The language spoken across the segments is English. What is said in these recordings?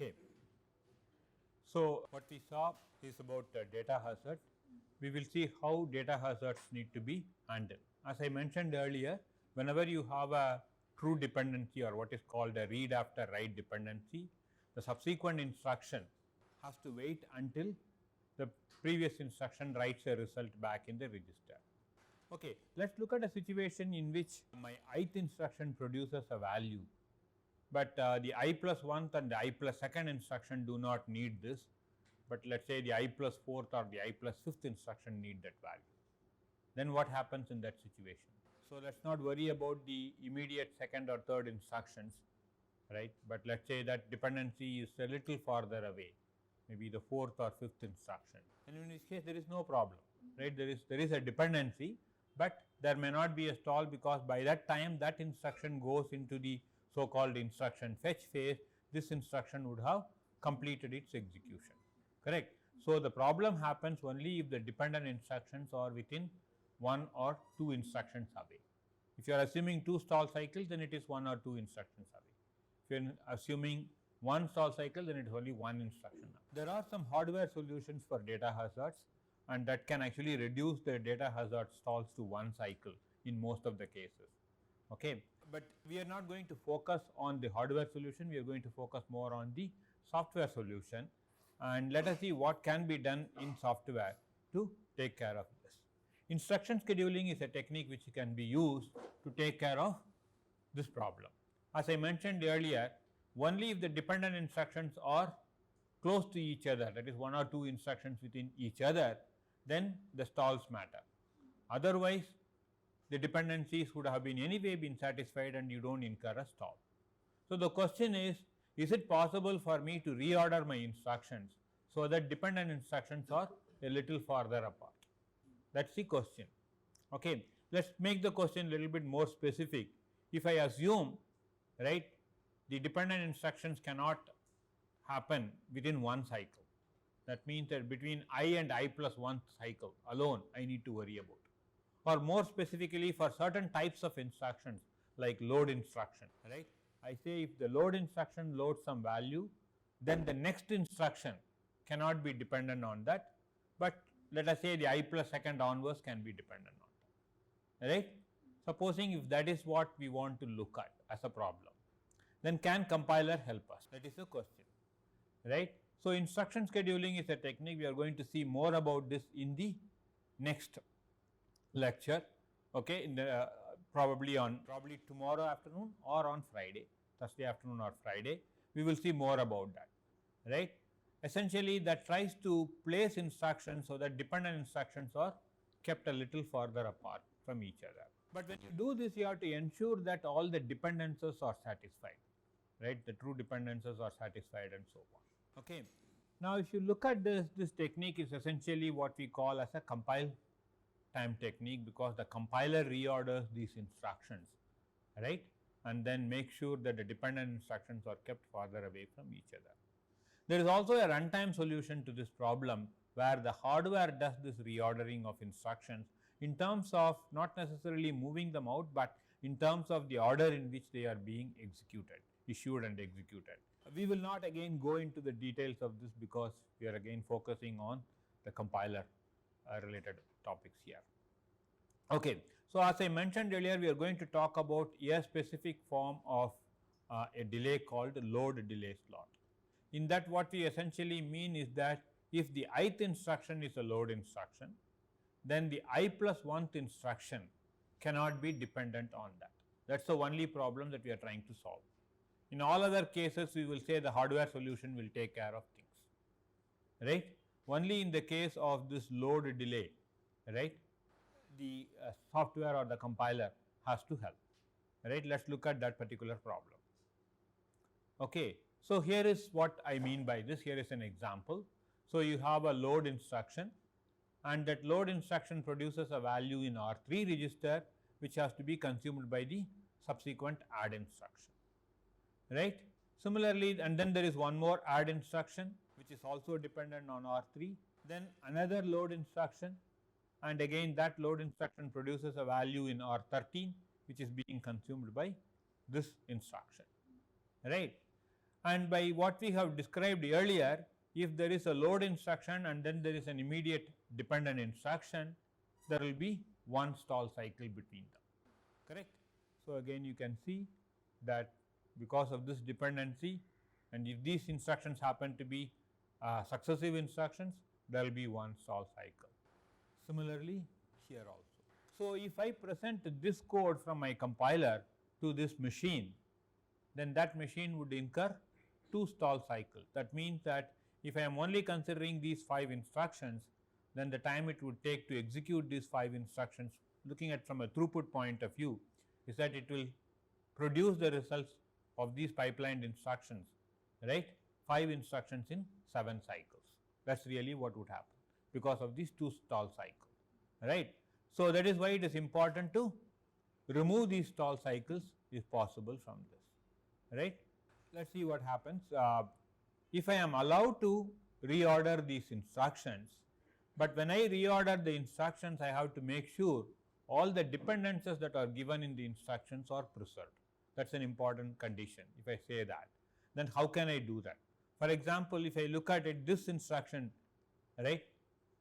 Okay. So, what we saw is about data hazard. We will see how data hazards need to be handled. As I mentioned earlier, whenever you have a true dependency or what is called a read after write dependency, the subsequent instruction has to wait until the previous instruction writes a result back in the register. Okay, let us look at a situation in which my ith instruction produces a value, but the I plus 1th and the I plus 2nd instruction do not need this, but let us say the I plus 4th or the I plus 5th instruction need that value. Then what happens in that situation? So, let us not worry about the immediate second or third instructions, right, but let us say that dependency is a little farther away, maybe the 4th or 5th instruction, and in this case there is no problem, right, there is a dependency, but there may not be a stall because by that time that instruction goes into the so called instruction fetch phase. This instruction would have completed its execution, correct. So, the problem happens only if the dependent instructions are within 1 or 2 instructions away. If you are assuming 2 stall cycles, then it is 1 or 2 instructions away. If you are assuming 1 stall cycle, then it is only 1 instruction. There are some hardware solutions for data hazards, and that can actually reduce the data hazard stalls to 1 cycle in most of the cases. Okay. But we are not going to focus on the hardware solution, we are going to focus more on the software solution, and let us see what can be done in software to take care of this. Instruction scheduling is a technique which can be used to take care of this problem. As I mentioned earlier, only if the dependent instructions are close to each other, that is 1 or 2 instructions within each other, then the stalls matter. Otherwise, the dependencies would have been anyway been satisfied and you do not incur a stall. So, the question is it possible for me to reorder my instructions so that dependent instructions are a little farther apart? That is the question. Okay. Let us make the question a little bit more specific. If I assume, right, the dependent instructions cannot happen within 1 cycle, that means that between I and I plus 1 cycle alone I need to worry about, or more specifically for certain types of instructions like load instruction, right. I say if the load instruction loads some value, then the next instruction cannot be dependent on that, but let us say the I plus 2nd onwards can be dependent on that, right. Supposing if that is what we want to look at as a problem, then can compiler help us? That is the question, right. So, instruction scheduling is a technique. We are going to see more about this in the next lecture, okay, in the probably tomorrow afternoon or on Friday, Thursday afternoon or Friday, we will see more about that, right. Essentially that tries to place instructions so that dependent instructions are kept a little farther apart from each other. But when you do this, you have to ensure that all the dependencies are satisfied, right, the true dependencies are satisfied and so on. Okay. Now, if you look at this technique is essentially what we call as a compile time technique, because the compiler reorders these instructions, right, and then make sure that the dependent instructions are kept farther away from each other. There is also a runtime solution to this problem where the hardware does this reordering of instructions in terms of not necessarily moving them out, but in terms of the order in which they are being executed, issued and executed. We will not again go into the details of this because we are again focusing on the compiler related topics here. Okay. So, as I mentioned earlier, we are going to talk about a specific form of a delay called load delay slot. In that, what we essentially mean is that if the ith instruction is a load instruction, then the I plus 1th instruction cannot be dependent on that. That is the only problem that we are trying to solve. In all other cases, we will say the hardware solution will take care of things, right. Only in the case of this load delay, right, the software or the compiler has to help, right. Let us look at that particular problem. Okay. So, here is what I mean by this. Here is an example. So, you have a load instruction and that load instruction produces a value in R3 register which has to be consumed by the subsequent add instruction, right. Similarly, and then there is one more add instruction which is also dependent on R3, then another load instruction, and again that load instruction produces a value in R13 which is being consumed by this instruction, right. and by what we have described earlier, if there is a load instruction and then there is an immediate dependent instruction, there will be one stall cycle between them, correct. So, again you can see that because of this dependency, and if these instructions happen to be successive instructions, there will be one stall cycle. Similarly, here also. So, if I present this code from my compiler to this machine, then that machine would incur 2 stall cycles. That means that if I am only considering these 5 instructions, then the time it would take to execute these 5 instructions, looking at from a throughput point of view, is that it will produce the results of these pipelined instructions, right, 5 instructions in 7 cycles. That is really what would happen because of these 2 stall cycles, right. So, that is why it is important to remove these stall cycles if possible from this, right. Let us see what happens. If I am allowed to reorder these instructions, but when I reorder the instructions, I have to make sure all the dependencies that are given in the instructions are preserved. That is an important condition. If I say that, then how can I do that? For example, if I look at it, this instruction, right,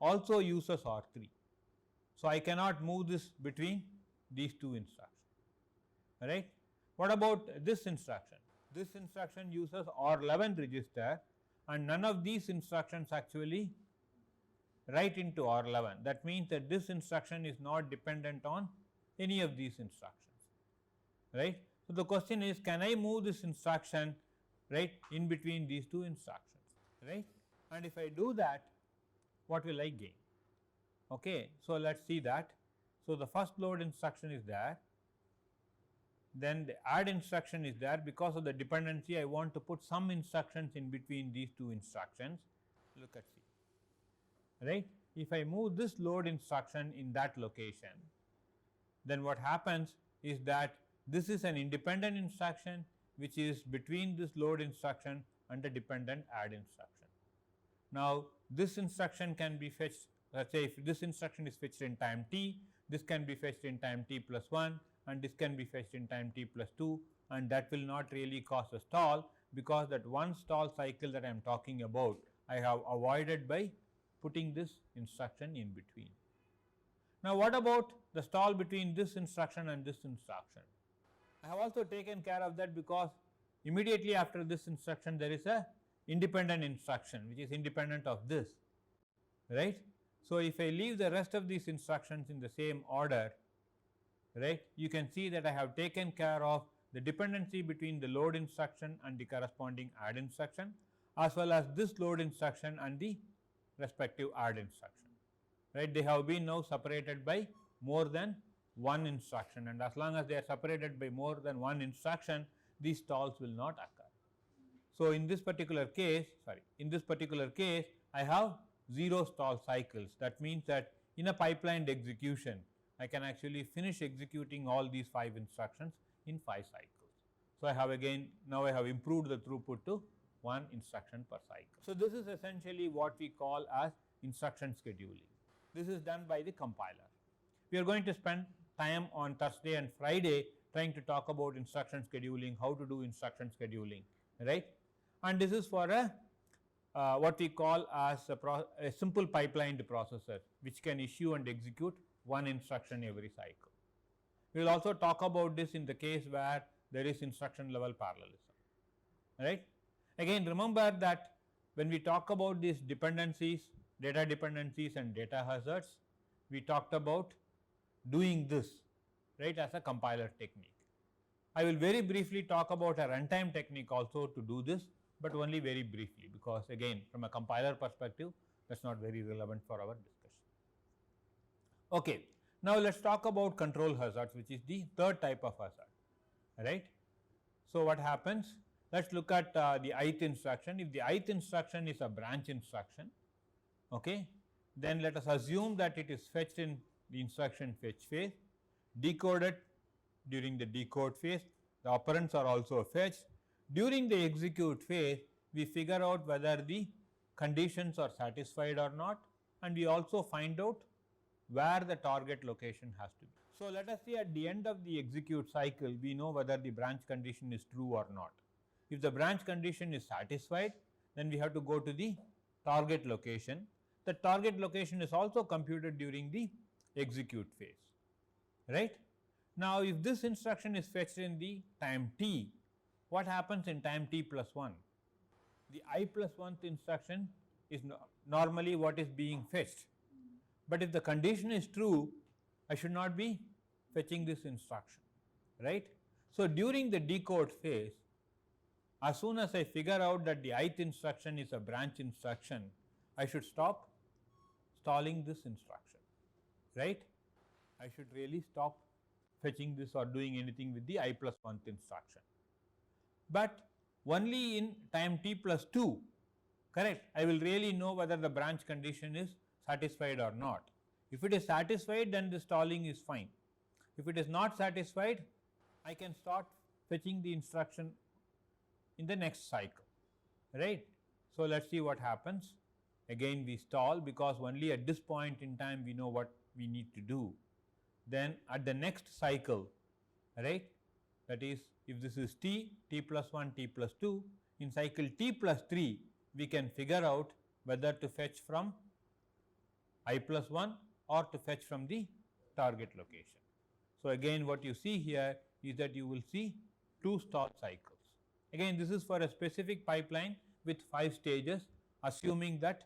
also uses R3. So, I cannot move this between these 2 instructions, right. What about this instruction? This instruction uses R11 register, and none of these instructions actually write into R11. That means that this instruction is not dependent on any of these instructions, right. So, the question is, can I move this instruction, right, in between these 2 instructions, right, and if I do that, what will I gain? Okay. So, let us see that. So, the first load instruction is there, then the add instruction is there. Because of the dependency, I want to put some instructions in between these 2 instructions. Look at see, right. If I move this load instruction in that location, then what happens is that this is an independent instruction which is between this load instruction and the dependent add instruction. Now, this instruction can be fetched, let us say if this instruction is fetched in time t, this can be fetched in time t plus 1, and this can be fetched in time t plus 2, and that will not really cause a stall, because that one stall cycle that I am talking about I have avoided by putting this instruction in between. Now, what about the stall between this instruction and this instruction? I have also taken care of that, because immediately after this instruction there is a independent instruction which is independent of this, right. So, if I leave the rest of these instructions in the same order, right, you can see that I have taken care of the dependency between the load instruction and the corresponding add instruction, as well as this load instruction and the respective add instruction, right. They have been now separated by more than one instruction, and as long as they are separated by more than one instruction, these stalls will not occur. So, in this particular case, I have 0 stall cycles. That means that in a pipelined execution, I can actually finish executing all these 5 instructions in 5 cycles. So, I have again, now I have improved the throughput to 1 instruction per cycle. So, this is essentially what we call as instruction scheduling. This is done by the compiler. We are going to spend time on Thursday and Friday trying to talk about instruction scheduling, how to do instruction scheduling, right. And this is for a what we call as a simple pipelined processor, which can issue and execute 1 instruction every cycle. We will also talk about this in the case where there is instruction level parallelism, right. Again, remember that when we talk about these dependencies, data dependencies and data hazards, we talked about doing this, right, as a compiler technique. I will very briefly talk about a runtime technique also to do this, but only very briefly, because again from a compiler perspective that is not very relevant for our discussion. Okay. Now, let us talk about control hazards, which is the third type of hazard, right. So, what happens? Let us look at the ith instruction. If the ith instruction is a branch instruction, okay, then let us assume that it is fetched in the instruction fetch phase, decoded during the decode phase, the operands are also fetched. During the execute phase, we figure out whether the conditions are satisfied or not, and we also find out where the target location has to be. So, let us say at the end of the execute cycle, we know whether the branch condition is true or not. If the branch condition is satisfied, then we have to go to the target location. The target location is also computed during the execute phase, right. Now, if this instruction is fetched in the time t, what happens in time t plus 1? The I plus 1th instruction is normally what is being fetched, but if the condition is true, I should not be fetching this instruction, right. So, during the decode phase, as soon as I figure out that the ith instruction is a branch instruction, I should stop stalling this instruction, right. I should really stop fetching this or doing anything with the I plus 1th instruction. But only in time t plus 2, correct, I will really know whether the branch condition is satisfied or not. If it is satisfied, then the stalling is fine. If it is not satisfied, I can start fetching the instruction in the next cycle, right. So, let us see what happens. Again we stall because only at this point in time we know what we need to do. Then at the next cycle, right, that is if this is t, t plus 1, t plus 2, in cycle t plus 3 we can figure out whether to fetch from I plus 1 or to fetch from the target location. So, again what you see here is that you will see 2 stall cycles. Again this is for a specific pipeline with 5 stages, assuming that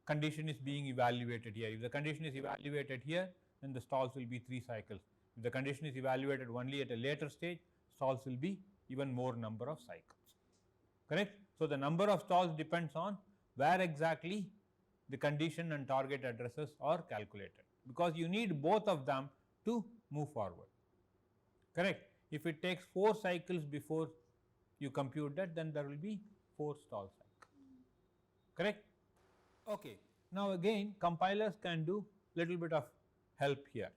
condition is being evaluated here. If the condition is evaluated here, then the stalls will be 3 cycles. If the condition is evaluated only at a later stage, stalls will be even more number of cycles, correct. So, the number of stalls depends on where exactly the condition and target addresses are calculated, because you need both of them to move forward, correct. If it takes 4 cycles before you compute that, then there will be 4 stall cycles, correct. Okay. Now, again compilers can do little bit of help here,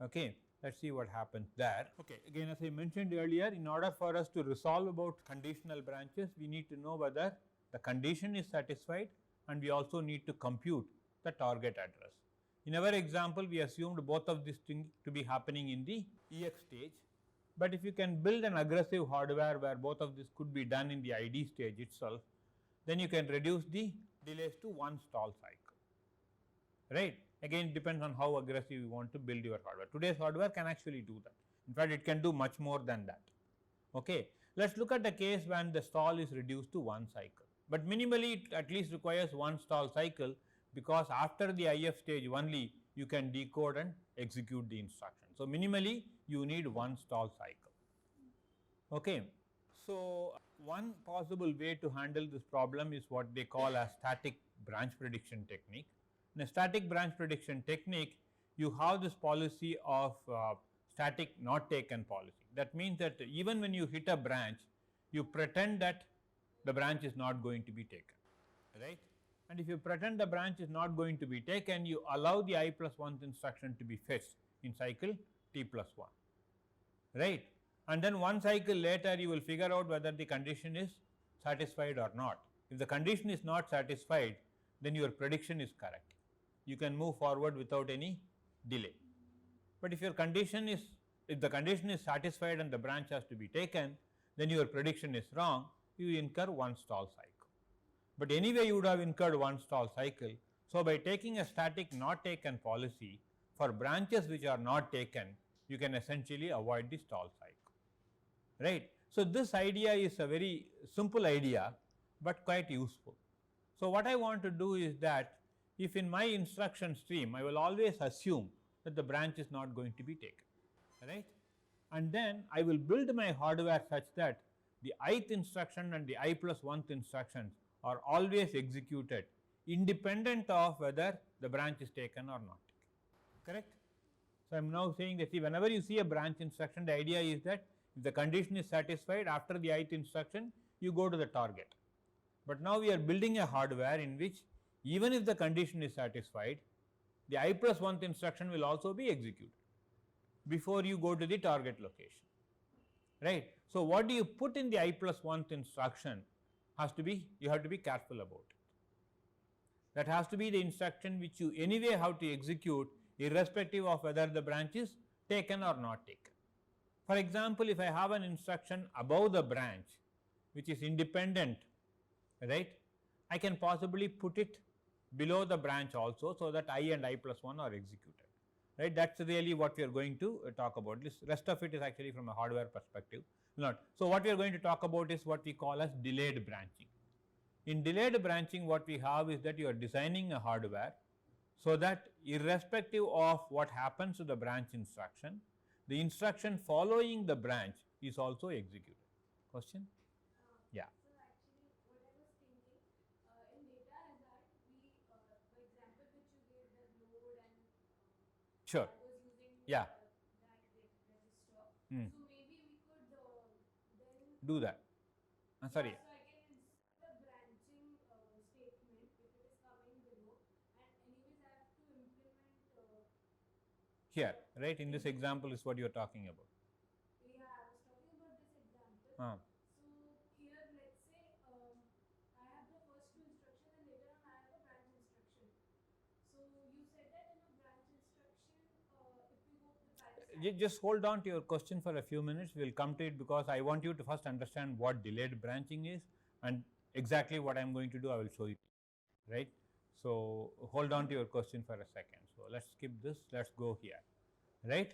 okay. Let us see what happens there. Okay. Again, as I mentioned earlier, in order for us to resolve about conditional branches, we need to know whether the condition is satisfied, and we also need to compute the target address. In our example, we assumed both of these things to be happening in the EX stage, but if you can build an aggressive hardware where both of this could be done in the ID stage itself, then you can reduce the delays to 1 stall cycle, right. Again, it depends on how aggressive you want to build your hardware. Today's hardware can actually do that. In fact, it can do much more than that, okay. Let us look at the case when the stall is reduced to 1 cycle, but minimally it at least requires 1 stall cycle, because after the IF stage only you can decode and execute the instruction. So, minimally you need 1 stall cycle, okay. So, one possible way to handle this problem is what they call as static branch prediction technique. In a static branch prediction technique, you have this policy of static not taken policy. That means that even when you hit a branch, you pretend that the branch is not going to be taken, right. And if you pretend the branch is not going to be taken, you allow the I plus 1th instruction to be fetched in cycle t plus 1, right. And then 1 cycle later you will figure out whether the condition is satisfied or not. If the condition is not satisfied, then your prediction is correct. You can move forward without any delay. But if the condition is satisfied and the branch has to be taken, then your prediction is wrong, you incur 1 stall cycle. But anyway you would have incurred 1 stall cycle. So, by taking a static not taken policy for branches which are not taken, you can essentially avoid the stall cycle, right. So, this idea is a very simple idea, but quite useful. So, what I want to do is that if in my instruction stream I will always assume that the branch is not going to be taken, right, and then I will build my hardware such that the ith instruction and the I plus 1th instructions are always executed independent of whether the branch is taken or not taken, correct. So, I am now saying that, see, whenever you see a branch instruction, the idea is that if the condition is satisfied after the ith instruction, you go to the target. But now we are building a hardware in which even if the condition is satisfied, the I plus 1th instruction will also be executed before you go to the target location, right. So, what do you put in the I plus 1th instruction has to be, you have to be careful about it. That has to be the instruction which you anyway have to execute irrespective of whether the branch is taken or not taken. For example, if I have an instruction above the branch which is independent, right, I can possibly put it below the branch also, so that I and I plus 1 are executed, right. That is really what we are going to talk about. This rest of it is actually from a hardware perspective. Not. So, what we are going to talk about is what we call as delayed branching. In delayed branching, what we have is that you are designing a hardware, so that irrespective of what happens to the branch instruction, the instruction following the branch is also executed. Question? Yeah. So actually, what I was thinking, in data hazard, we, the example which you gave, the load and Sure. I was using Yeah. that register. Hmm. So maybe we could then Do that. Sorry. yeah, so I can insert the branching statement if it is coming below, and anyways I have to implement. Here, right, in this example is what you are talking about. Yeah, I was talking about this example. Uh. So here, let's say I have the first two instruction and later on I have a branch instruction. So you said that in a branch instruction, if we go the branch. Just hold on to your question for a few minutes. We will come to it, because I want you to first understand what delayed branching is, and exactly what I am going to do I will show you, right. So, hold on to your question for a second. So, let us skip this, let us go here, right.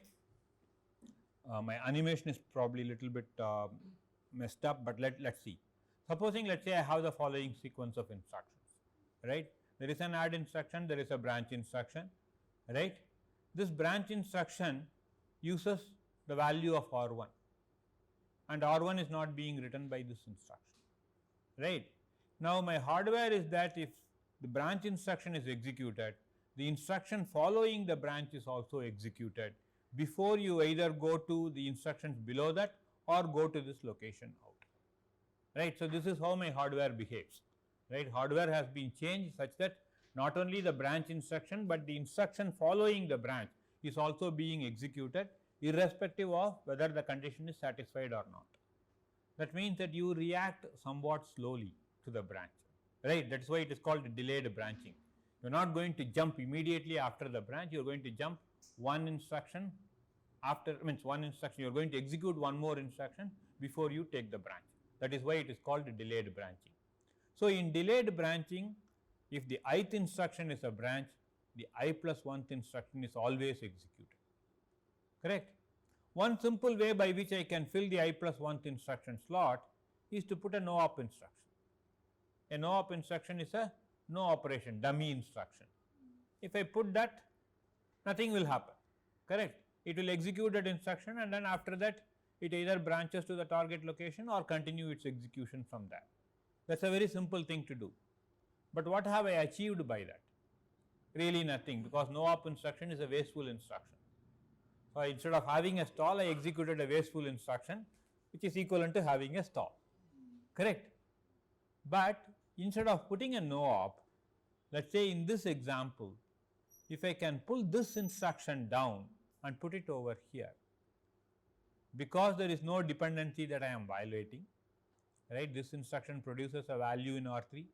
My animation is probably a little bit messed up, but let's see. Supposing, let's say I have the following sequence of instructions, right. There is an add instruction, there is a branch instruction, right. This branch instruction uses the value of R1, and R1 is not being written by this instruction, right. Now, my hardware is that if the branch instruction is executed, the instruction following the branch is also executed before you either go to the instructions below that or go to this location out, right. So, this is how my hardware behaves, right. Hardware has been changed such that not only the branch instruction, but the instruction following the branch is also being executed irrespective of whether the condition is satisfied or not. That means that you react somewhat slowly to the branch, right. That is why it is called delayed branching. You are not going to jump immediately after the branch, you are going to jump one instruction after, means one instruction, you are going to execute one more instruction before you take the branch. That is why it is called delayed branching. So, in delayed branching, if the ith instruction is a branch, the I plus 1th instruction is always executed, correct. One simple way by which I can fill the I plus 1th instruction slot is to put a no op instruction. A no op instruction is a no operation, dummy instruction. If I put that, nothing will happen, correct. It will execute that instruction, and then after that it either branches to the target location or continue its execution from there. That is a very simple thing to do. But what have I achieved by that? Really nothing, because no op instruction is a wasteful instruction. So, instead of having a stall, I executed a wasteful instruction, which is equivalent to having a stall, correct. But instead of putting a no op, let us say in this example, if I can pull this instruction down and put it over here, because there is no dependency that I am violating, right. This instruction produces a value in R3,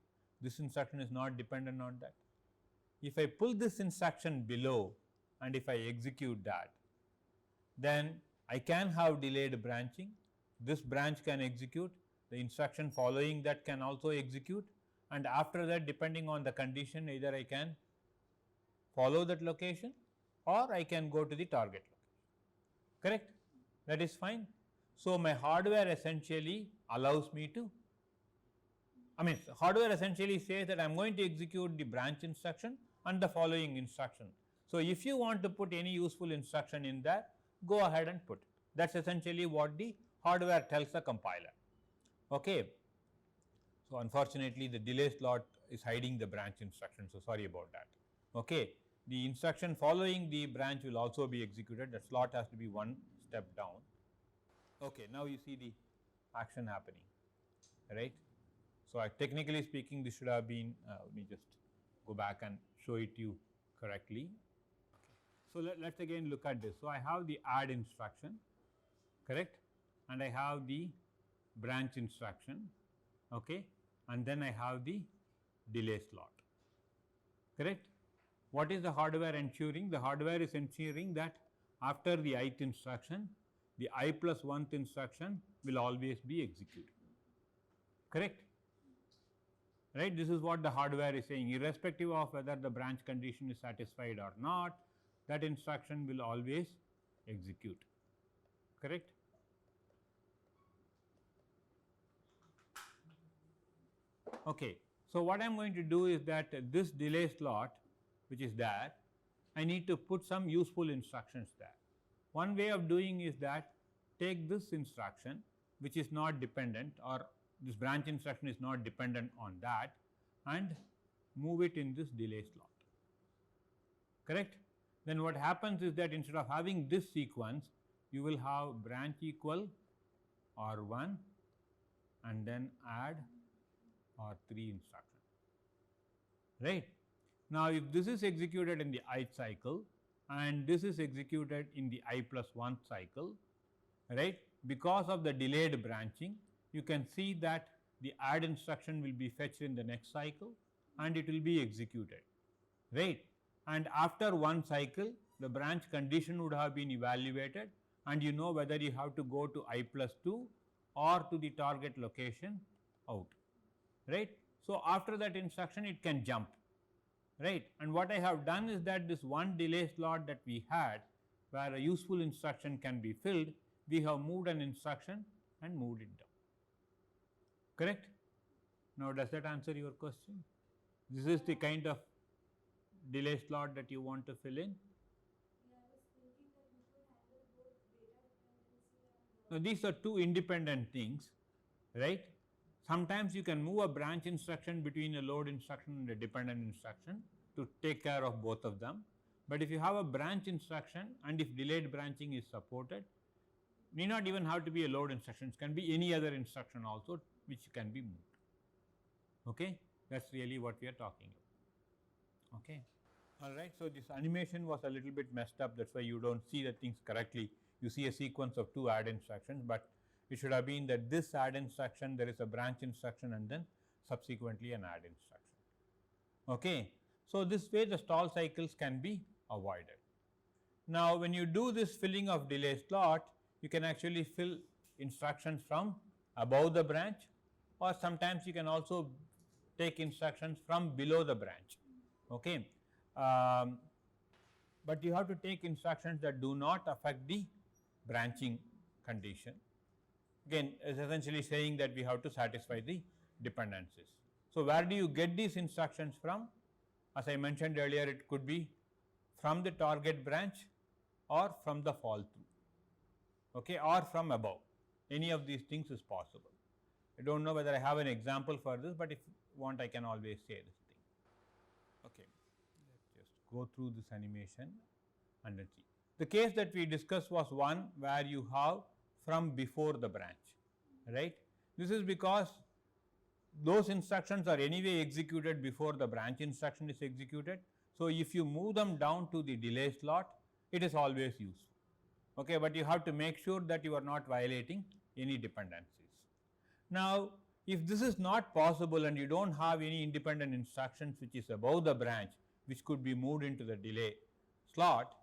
this instruction is not dependent on that. If I pull this instruction below and if I execute that, then I can have delayed branching. This branch can execute, the instruction following that can also execute, and after that, depending on the condition, either I can follow that location or I can go to the target location, correct. That is fine. So, my hardware essentially allows me to, hardware essentially says that I am going to execute the branch instruction and the following instruction. So, if you want to put any useful instruction in there, go ahead and put it. That is essentially what the hardware tells the compiler, okay. So, unfortunately, the delay slot is hiding the branch instruction, so sorry about that, okay. The instruction following the branch will also be executed, that slot has to be one step down, okay. Now, you see the action happening, right. So, technically speaking, this should have been, let me just go back and show it to you correctly. So, let us again look at this. So, I have the add instruction, correct, and I have the branch instruction, okay, and then I have the delay slot, correct. What is the hardware ensuring? The hardware is ensuring that after the ith instruction, the I plus 1th instruction will always be executed, correct? Right, this is what the hardware is saying, irrespective of whether the branch condition is satisfied or not, that instruction will always execute, correct? Okay. So, what I am going to do is that this delay slot which is there, I need to put some useful instructions there. One way of doing is that take this instruction which is not dependent, or this branch instruction is not dependent on that, and move it in this delay slot, correct? Then what happens is that instead of having this sequence, you will have branch equal R1 and then add R3 instruction, right? Now, if this is executed in the ith cycle and this is executed in the I plus 1 cycle, right, because of the delayed branching, you can see that the add instruction will be fetched in the next cycle and it will be executed, right? And after one cycle, the branch condition would have been evaluated and you know whether you have to go to I plus 2 or to the target location out, right? So, after that instruction it can jump, right? And what I have done is that this one delay slot that we had, where a useful instruction can be filled, we have moved an instruction and moved it down, correct? Now, does that answer your question? This is the kind of delay slot that you want to fill in. Yeah, I was thinking that we could handle both data dependency and Now, these are two independent things, right? Sometimes you can move a branch instruction between a load instruction and a dependent instruction to take care of both of them. But if you have a branch instruction and if delayed branching is supported, need not even have to be a load instruction, it can be any other instruction also which can be moved. Okay? That is really what we are talking about. Okay? Alright, so this animation was a little bit messed up, that is why you do not see the things correctly. You see a sequence of two add instructions, but it should have been that this add instruction, there is a branch instruction and then subsequently an add instruction. Okay. So, this way the stall cycles can be avoided. Now, when you do this filling of delay slot, you can actually fill instructions from above the branch, or sometimes you can also take instructions from below the branch. Okay. But you have to take instructions that do not affect the branching condition. Again, is essentially saying that we have to satisfy the dependencies. So, where do you get these instructions from? As I mentioned earlier, it could be from the target branch or from the fall through, okay, or from above. Any of these things is possible. I do not know whether I have an example for this, but if you want, I can always say this thing. Okay, let us just go through this animation and let's see. The case that we discussed was one where you have from before the branch, right? This is because those instructions are anyway executed before the branch instruction is executed. So, if you move them down to the delay slot, it is always useful, okay, but you have to make sure that you are not violating any dependencies. Now, if this is not possible and you do not have any independent instructions which is above the branch which could be moved into the delay slot,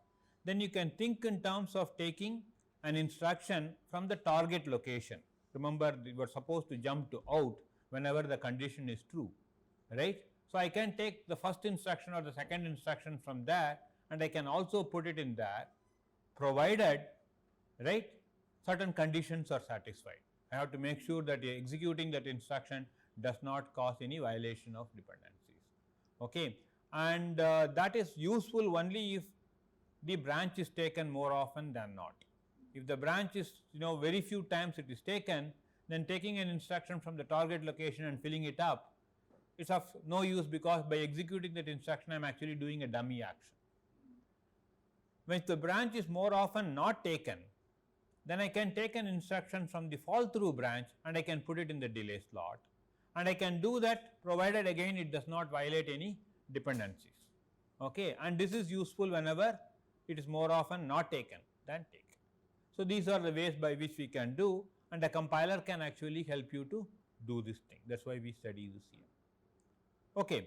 then you can think in terms of taking an instruction from the target location. Remember, you were supposed to jump to out whenever the condition is true, right? So, I can take the first instruction or the second instruction from there and I can also put it in there, provided, right, certain conditions are satisfied. I have to make sure that executing that instruction does not cause any violation of dependencies, okay. And that is useful only if the branch is taken more often than not. If the branch is, very few times it is taken, then taking an instruction from the target location and filling it up is of no use, because by executing that instruction I am actually doing a dummy action. When the branch is more often not taken, then I can take an instruction from the fall through branch and I can put it in the delay slot, and I can do that provided again it does not violate any dependencies, okay. And this is useful whenever it is more often not taken than taken. So, these are the ways by which we can do, and a compiler can actually help you to do this thing. That is why we study this here. Okay.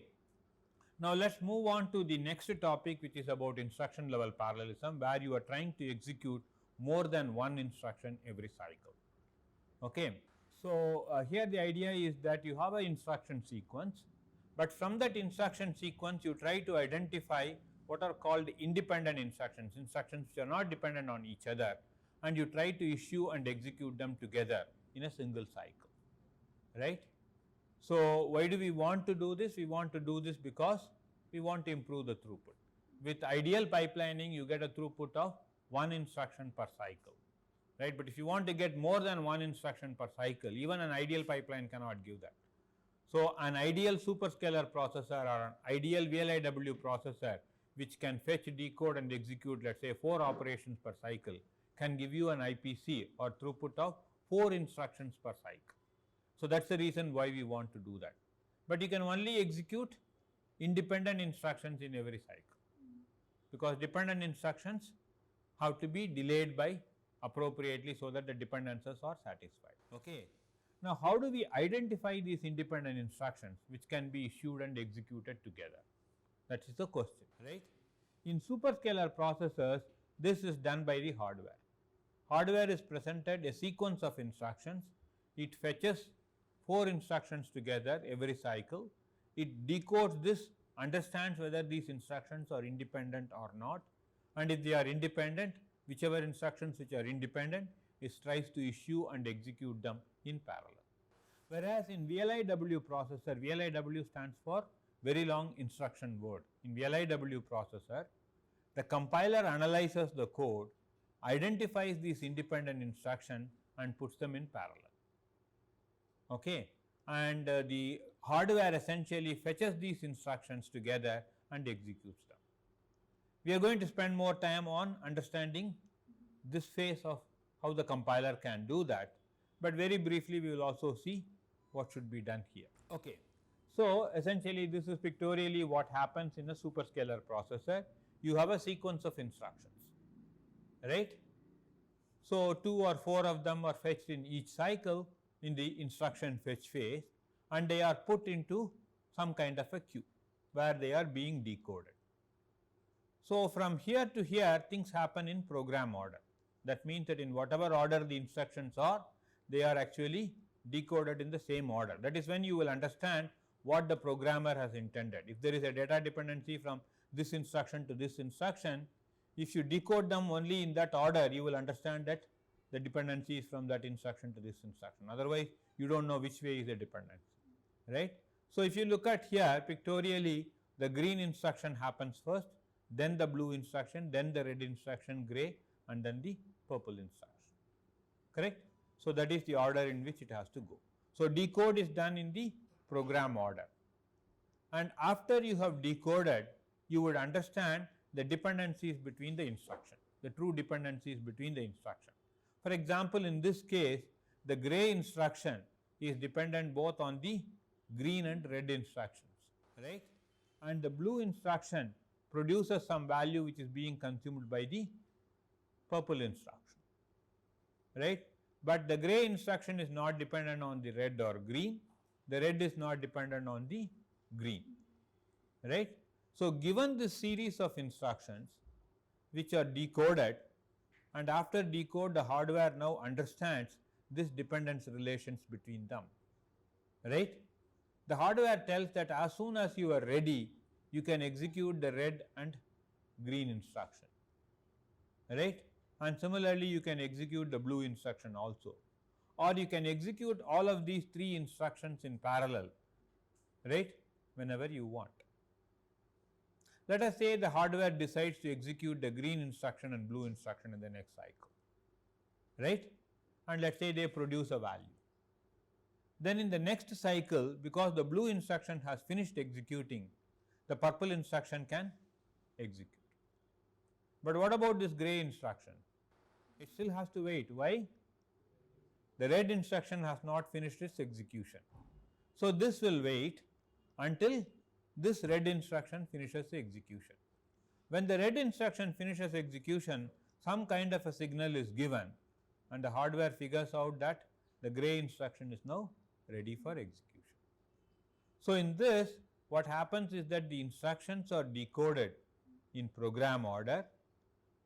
Now, let us move on to the next topic, which is about instruction level parallelism, where you are trying to execute more than one instruction every cycle. Okay. So, here the idea is that you have an instruction sequence, but from that instruction sequence you try to identify what are called independent instructions, instructions which are not dependent on each other, and you try to issue and execute them together in a single cycle, right. So, why do we want to do this? We want to do this because we want to improve the throughput. With ideal pipelining you get a throughput of one instruction per cycle, right, but if you want to get more than one instruction per cycle, even an ideal pipeline cannot give that. So, an ideal superscalar processor or an ideal VLIW processor which can fetch, decode and execute, let us say 4 operations per cycle, can give you an IPC or throughput of 4 instructions per cycle. So, that is the reason why we want to do that, but you can only execute independent instructions in every cycle, because dependent instructions have to be delayed by appropriately so that the dependencies are satisfied. Okay. Now, how do we identify these independent instructions which can be issued and executed together? That is the question, right. In superscalar processors, this is done by the hardware. Hardware is presented a sequence of instructions, it fetches 4 instructions together every cycle, it decodes this, understands whether these instructions are independent or not, and if they are independent, whichever instructions which are independent, it tries to issue and execute them in parallel. Whereas in VLIW processor, VLIW stands for very long instruction word. In VLIW processor, the compiler analyzes the code, identifies these independent instructions and puts them in parallel. Okay. And the hardware essentially fetches these instructions together and executes them. We are going to spend more time on understanding this phase of how the compiler can do that, but very briefly we will also see what should be done here. Okay. So, essentially this is pictorially what happens in a superscalar processor. You have a sequence of instructions, right. So, 2 or 4 of them are fetched in each cycle in the instruction fetch phase, and they are put into some kind of a queue where they are being decoded. So, from here to here things happen in program order. That means that in whatever order the instructions are, they are actually decoded in the same order. That is when you will understand what the programmer has intended. If there is a data dependency from this instruction to this instruction, if you decode them only in that order, you will understand that the dependency is from that instruction to this instruction. Otherwise, you do not know which way is the dependency, right. So, if you look at here pictorially, the green instruction happens first, then the blue instruction, then the red instruction, gray, and then the purple instruction, correct. So, that is the order in which it has to go. So, decode is done in the program order, and after you have decoded, you would understand the dependencies between the instruction, the true dependencies between the instruction. For example, in this case, the gray instruction is dependent both on the green and red instructions, right, and the blue instruction produces some value which is being consumed by the purple instruction, right. But the gray instruction is not dependent on the red or green, the red is not dependent on the green, right. So, given this series of instructions which are decoded, and after decode the hardware now understands this dependence relations between them, right. The hardware tells that as soon as you are ready, you can execute the red and green instruction, right, and similarly you can execute the blue instruction also, or you can execute all of these 3 instructions in parallel, right, whenever you want. Let us say the hardware decides to execute the green instruction and blue instruction in the next cycle, right, and let us say they produce a value. Then in the next cycle, because the blue instruction has finished executing, the purple instruction can execute. But what about this gray instruction? It still has to wait. Why? The red instruction has not finished its execution. So, this will wait until this red instruction finishes the execution. When the red instruction finishes execution, some kind of a signal is given and the hardware figures out that the gray instruction is now ready for execution. So, in this what happens is that the instructions are decoded in program order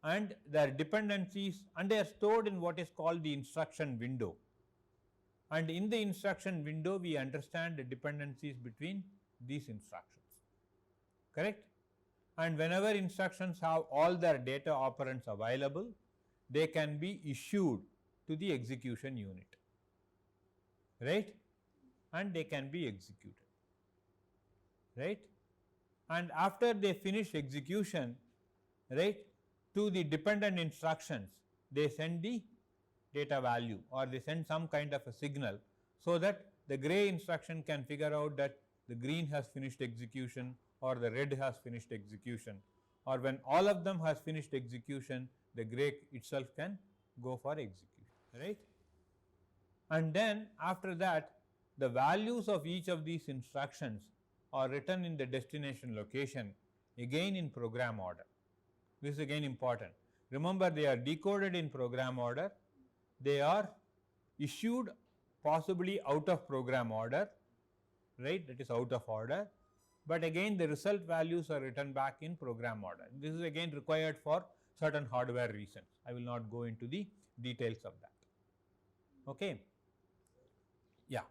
and their dependencies, and they are stored in what is called the instruction window, and in the instruction window we understand the dependencies between these instructions, correct? And whenever instructions have all their data operands available, they can be issued to the execution unit, right? And they can be executed, right? And after they finish execution, right, to the dependent instructions, they send the data value or they send some kind of a signal, so that the gray instruction can figure out that the green has finished execution or the red has finished execution, or when all of them has finished execution, the gray itself can go for execution, right? And then after that, the values of each of these instructions are written in the destination location, again in program order. This is again important. Remember, they are decoded in program order, they are issued possibly out of program order, right, that is out of order, but again the result values are written back in program order. This is again required for certain hardware reasons. I will not go into the details of that. Okay. Yeah.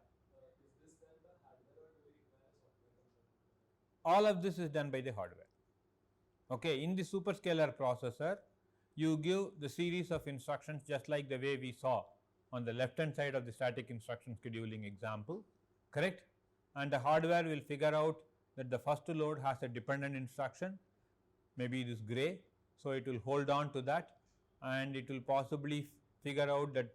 All of this is done by the hardware. Okay. In the superscalar processor, you give the series of instructions just like the way we saw on the left hand side of the static instruction scheduling example, correct? And the hardware will figure out that the first load has a dependent instruction, maybe it is gray, so it will hold on to that, and it will possibly figure out that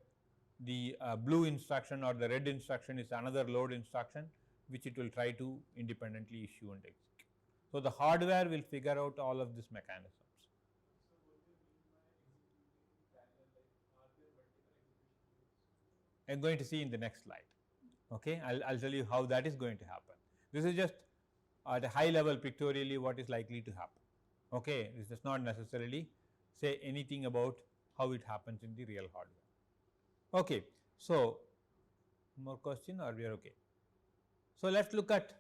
the blue instruction or the red instruction is another load instruction, which it will try to independently issue and execute. So the hardware will figure out all of these mechanisms. I am going to see in the next slide. Okay, I'll tell you how that is going to happen. This is just at a high level pictorially what is likely to happen. Okay, this does not necessarily say anything about how it happens in the real hardware. Okay, so more question or we are okay? So let's look at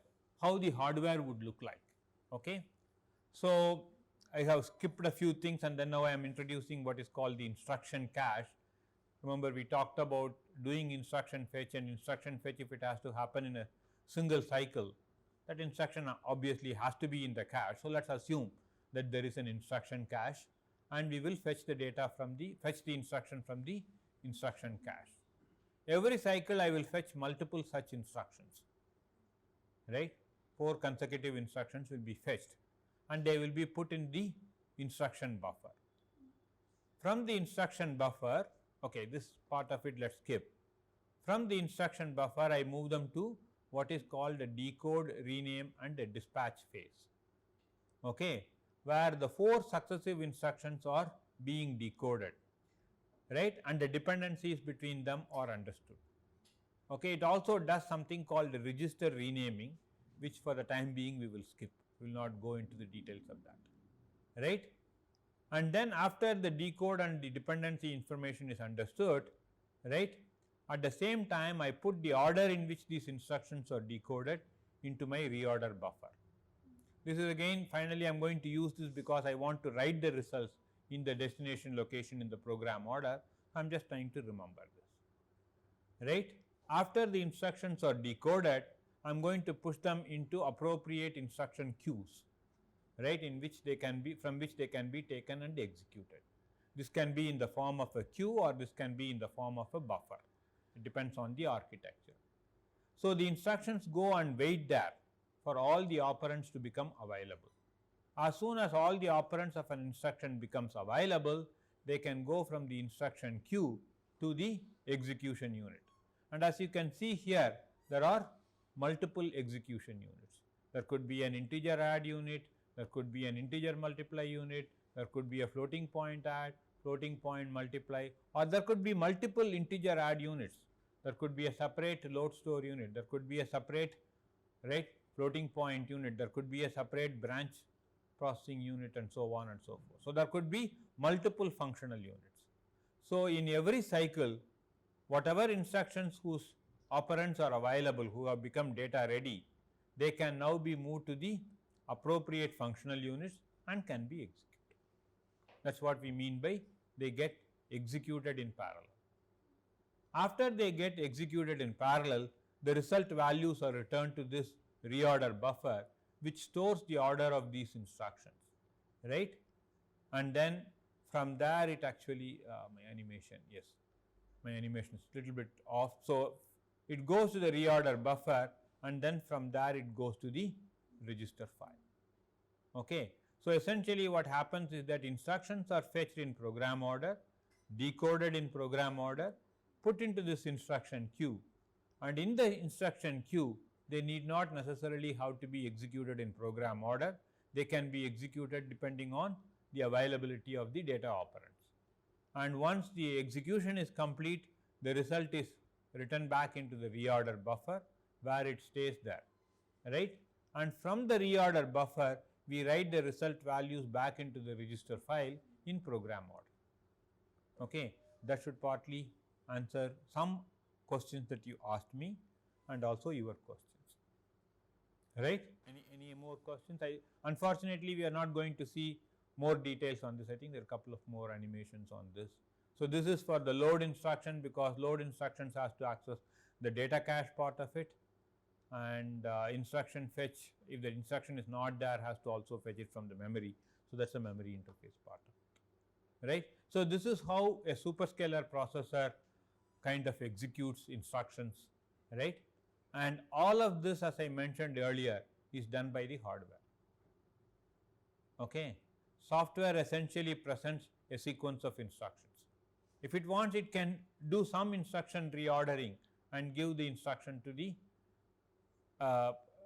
how the hardware would look like. Okay, so I have skipped a few things and then now I am introducing what is called the instruction cache. Remember, we talked about doing instruction fetch, and instruction fetch, if it has to happen in a single cycle, that instruction obviously has to be in the cache. So let's assume that there is an instruction cache and we will fetch the data from the instruction from the instruction cache. Every cycle I will fetch multiple such instructions, right? 4 consecutive instructions will be fetched and they will be put in the instruction buffer. From the instruction buffer, okay, this part of it let's skip. From the instruction buffer, I move them to what is called a decode, rename and a dispatch phase, okay, where the 4 successive instructions are being decoded, right, and the dependencies between them are understood. Okay, it also does something called register renaming, which for the time being we will skip. We will not go into the details of that, right. And then after the decode and the dependency information is understood, right, at the same time I put the order in which these instructions are decoded into my reorder buffer. This is again, finally I am going to use this because I want to write the results in the destination location in the program order. I am just trying to remember this, right. After the instructions are decoded, I am going to push them into appropriate instruction queues, right, in which they can be, from which they can be taken and executed. This can be in the form of a queue or this can be in the form of a buffer. It depends on the architecture. So the instructions go and wait there for all the operands to become available. As soon as all the operands of an instruction becomes available, they can go from the instruction queue to the execution unit. And as you can see here, there are multiple execution units. There could be an integer add unit, there could be an integer multiply unit, there could be a floating point add, floating point multiply, or there could be multiple integer add units. There could be a separate load store unit, there could be a separate, right, floating point unit, there could be a separate branch processing unit and so on and so forth. So there could be multiple functional units. So in every cycle, whatever instructions whose operands are available, who have become data ready, they can now be moved to the appropriate functional units and can be executed. That is what we mean by they get executed in parallel. After they get executed in parallel, the result values are returned to this reorder buffer, which stores the order of these instructions, right? And then from there it actually, my animation is little bit off. So it goes to the reorder buffer, and then from there it goes to the register file. Okay. So essentially what happens is that instructions are fetched in program order, decoded in program order, put into this instruction queue, and in the instruction queue they need not necessarily have to be executed in program order. They can be executed depending on the availability of the data operands. And once the execution is complete, the result is written back into the reorder buffer where it stays there, right? And from the reorder buffer we write the result values back into the register file in program order. Okay, that should partly answer some questions that you asked me and also your questions, right? Any more questions? Unfortunately we are not going to see more details on this. I think there are a couple of more animations on this. So this is for the load instruction, because load instructions has to access the data cache part of it, and instruction fetch, if the instruction is not there, has to also fetch it from the memory. So that's the memory interface part of it, right? So this is how a superscalar processor kind of executes instructions, right? And all of this, as I mentioned earlier, is done by the hardware. Okay. Software essentially presents a sequence of instructions. If it wants, it can do some instruction reordering and give the instruction to the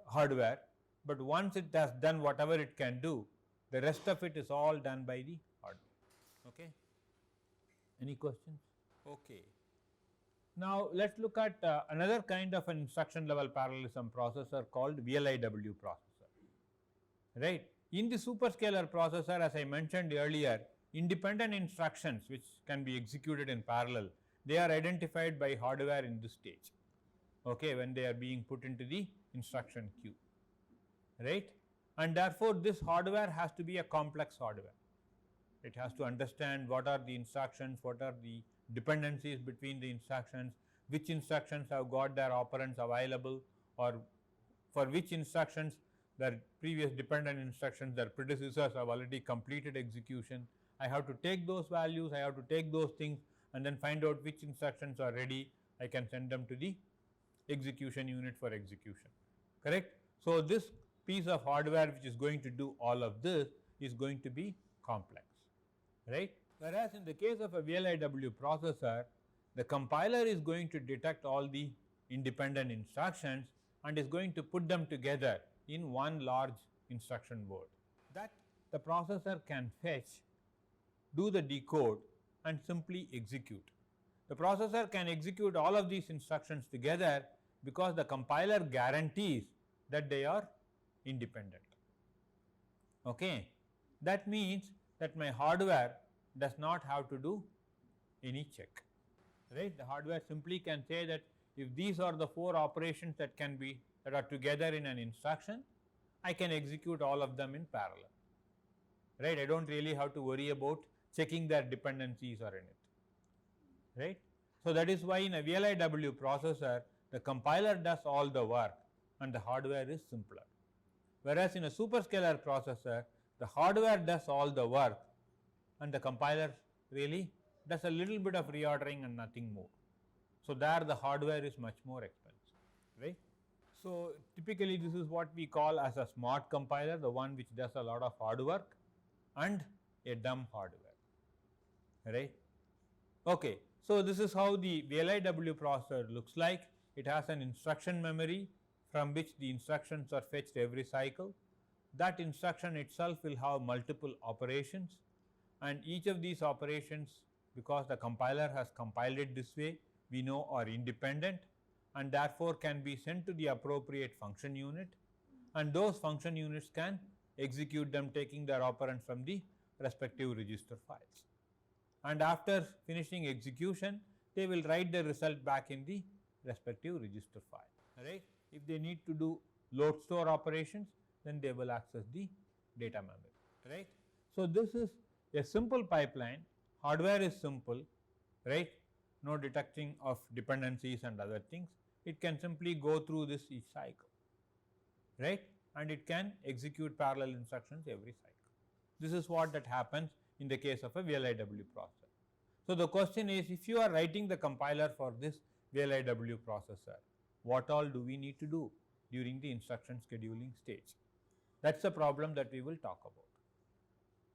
hardware, but once it has done whatever it can do, the rest of it is all done by the hardware. Okay. Any questions? Okay. Now let us look at another kind of an instruction level parallelism processor called VLIW processor, right? In the superscalar processor, as I mentioned earlier, independent instructions which can be executed in parallel, they are identified by hardware in this stage, okay, when they are being put into the instruction queue, right? And therefore this hardware has to be a complex hardware. It has to understand what are the instructions, what are the dependencies between the instructions, which instructions have got their operands available, or for which instructions their previous dependent instructions, their predecessors have already completed execution. I have to take those values, I have to take those things and then find out which instructions are ready. I can send them to the execution unit for execution, correct? So this piece of hardware which is going to do all of this is going to be complex, right? Whereas in the case of a VLIW processor, the compiler is going to detect all the independent instructions and is going to put them together in one large instruction word that the processor can fetch, do the decode and simply execute. The processor can execute all of these instructions together because the compiler guarantees that they are independent. Okay. That means that my hardware does not have to do any check, right? The hardware simply can say that if these are the 4 operations that are together in an instruction, I can execute all of them in parallel, right? I don't really have to worry about checking their dependencies or anything, right? So that is why in a VLIW processor, the compiler does all the work and the hardware is simpler. Whereas in a superscalar processor, the hardware does all the work and the compiler really does a little bit of reordering and nothing more. So there the hardware is much more expensive, right? So typically this is what we call as a smart compiler, the one which does a lot of hard work, and a dumb hardware, right? Okay. So this is how the VLIW processor looks like. It has an instruction memory from which the instructions are fetched every cycle. That instruction itself will have multiple operations, and each of these operations, because the compiler has compiled it this way, we know are independent and therefore can be sent to the appropriate function unit, and those function units can execute them taking their operands from the respective register files. And after finishing execution, they will write the result back in the respective register file, right? If they need to do load store operations, then they will access the data memory, right? So this is a simple pipeline, hardware is simple, right? no detecting of dependencies and other things, it can simply go through this each cycle, right, and it can execute parallel instructions every cycle. This is what that happens in the case of a VLIW processor. So, the question is, if you are writing the compiler for this VLIW processor, what all do we need to do during the instruction scheduling stage? That is the problem that we will talk about,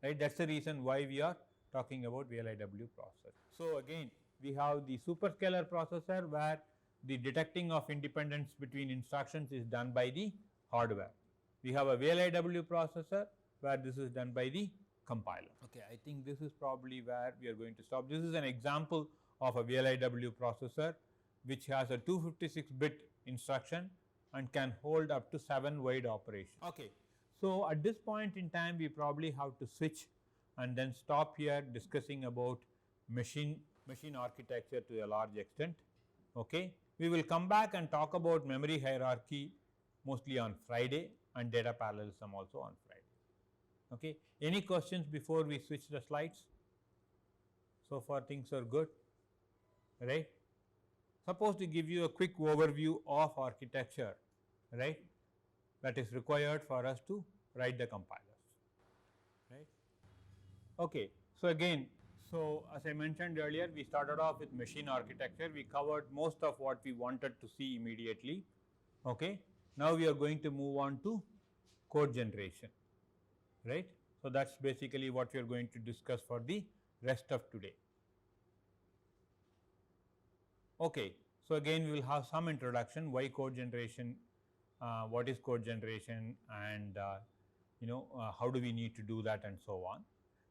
right. That is the reason why we are talking about VLIW processor. So, again we have the superscalar processor where the detecting of independence between instructions is done by the hardware. We have a VLIW processor where this is done by the compiler. Okay, I think this is probably where we are going to stop. This is an example of a VLIW processor which has a 256-bit instruction and can hold up to 7 wide operations. Okay. So, at this point in time we probably have to switch and then stop here discussing about machine architecture to a large extent. Okay. We will come back and talk about memory hierarchy mostly on Friday and data parallelism also on Friday. Okay. Any questions before we switch the slides? So far things are good, right. Suppose to give you a quick overview of architecture, right, that is required for us to write the compilers, right. Okay. So, again, as I mentioned earlier, we started off with machine architecture. We covered most of what we wanted to see immediately. Okay. Now, we are going to move on to code generation, right. So, that is basically what we are going to discuss for the rest of today. Okay. So, again we will have some introduction, why code generation, what is code generation, and how do we need to do that and so on.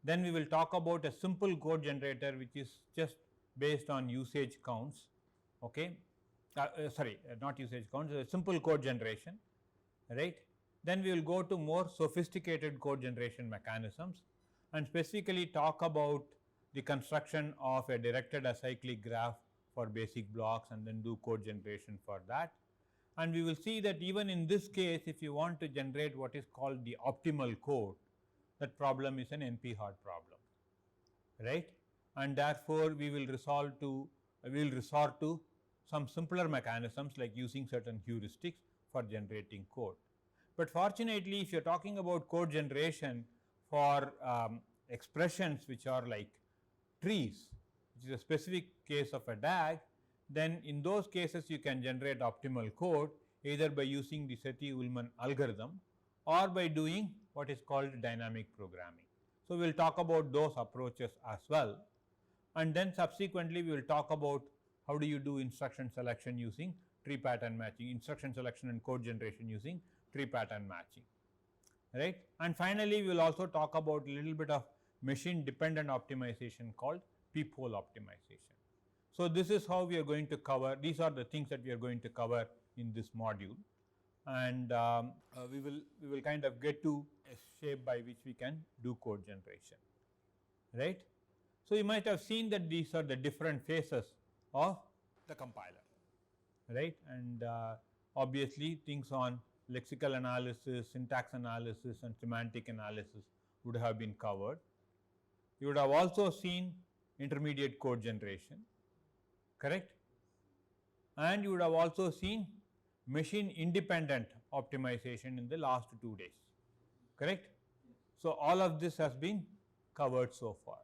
Then we will talk about a simple code generator which is just based on usage counts, okay. Sorry, not usage counts, a simple code generation, right. Then we will go to more sophisticated code generation mechanisms and specifically talk about the construction of a directed acyclic graph for basic blocks and then do code generation for that. And we will see that even in this case, if you want to generate what is called the optimal code, that problem is an NP-hard problem, right. And therefore, we will resort to some simpler mechanisms like using certain heuristics for generating code. But fortunately, if you are talking about code generation for expressions which are like trees, which is a specific case of a DAG, then in those cases you can generate optimal code either by using the Sethi-Ullman algorithm or by doing what is called dynamic programming. So, we will talk about those approaches as well, and then subsequently we will talk about how do you do instruction selection using tree pattern matching, instruction selection and code generation using tree pattern matching, right. And finally, we will also talk about a little bit of machine dependent optimization called peephole optimization. So, this is how we are going to cover, these are the things that we are going to cover in this module, and we will kind of get to a shape by which we can do code generation, right. So, you might have seen that these are the different phases of the compiler, right, and obviously things on lexical analysis, syntax analysis and semantic analysis would have been covered. You would have also seen intermediate code generation, correct, and you would have also seen machine independent optimization in the last 2 days, correct. So, all of this has been covered so far,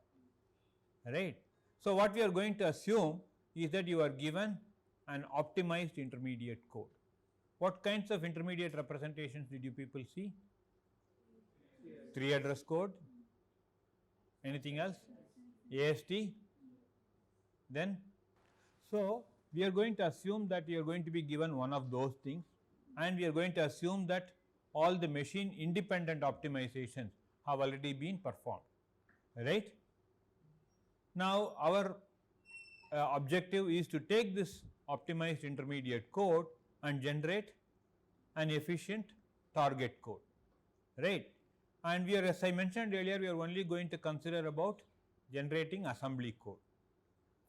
right. So, what we are going to assume is that you are given an optimized intermediate code. What kinds of intermediate representations did you people see? 3 address code, anything else? AST, then. So, we are going to assume that you are going to be given one of those things, and we are going to assume that all the machine independent optimizations have already been performed, right. Now, our objective is to take this optimized intermediate code and generate an efficient target code, right. And we are, as I mentioned earlier, we are only going to consider about generating assembly code.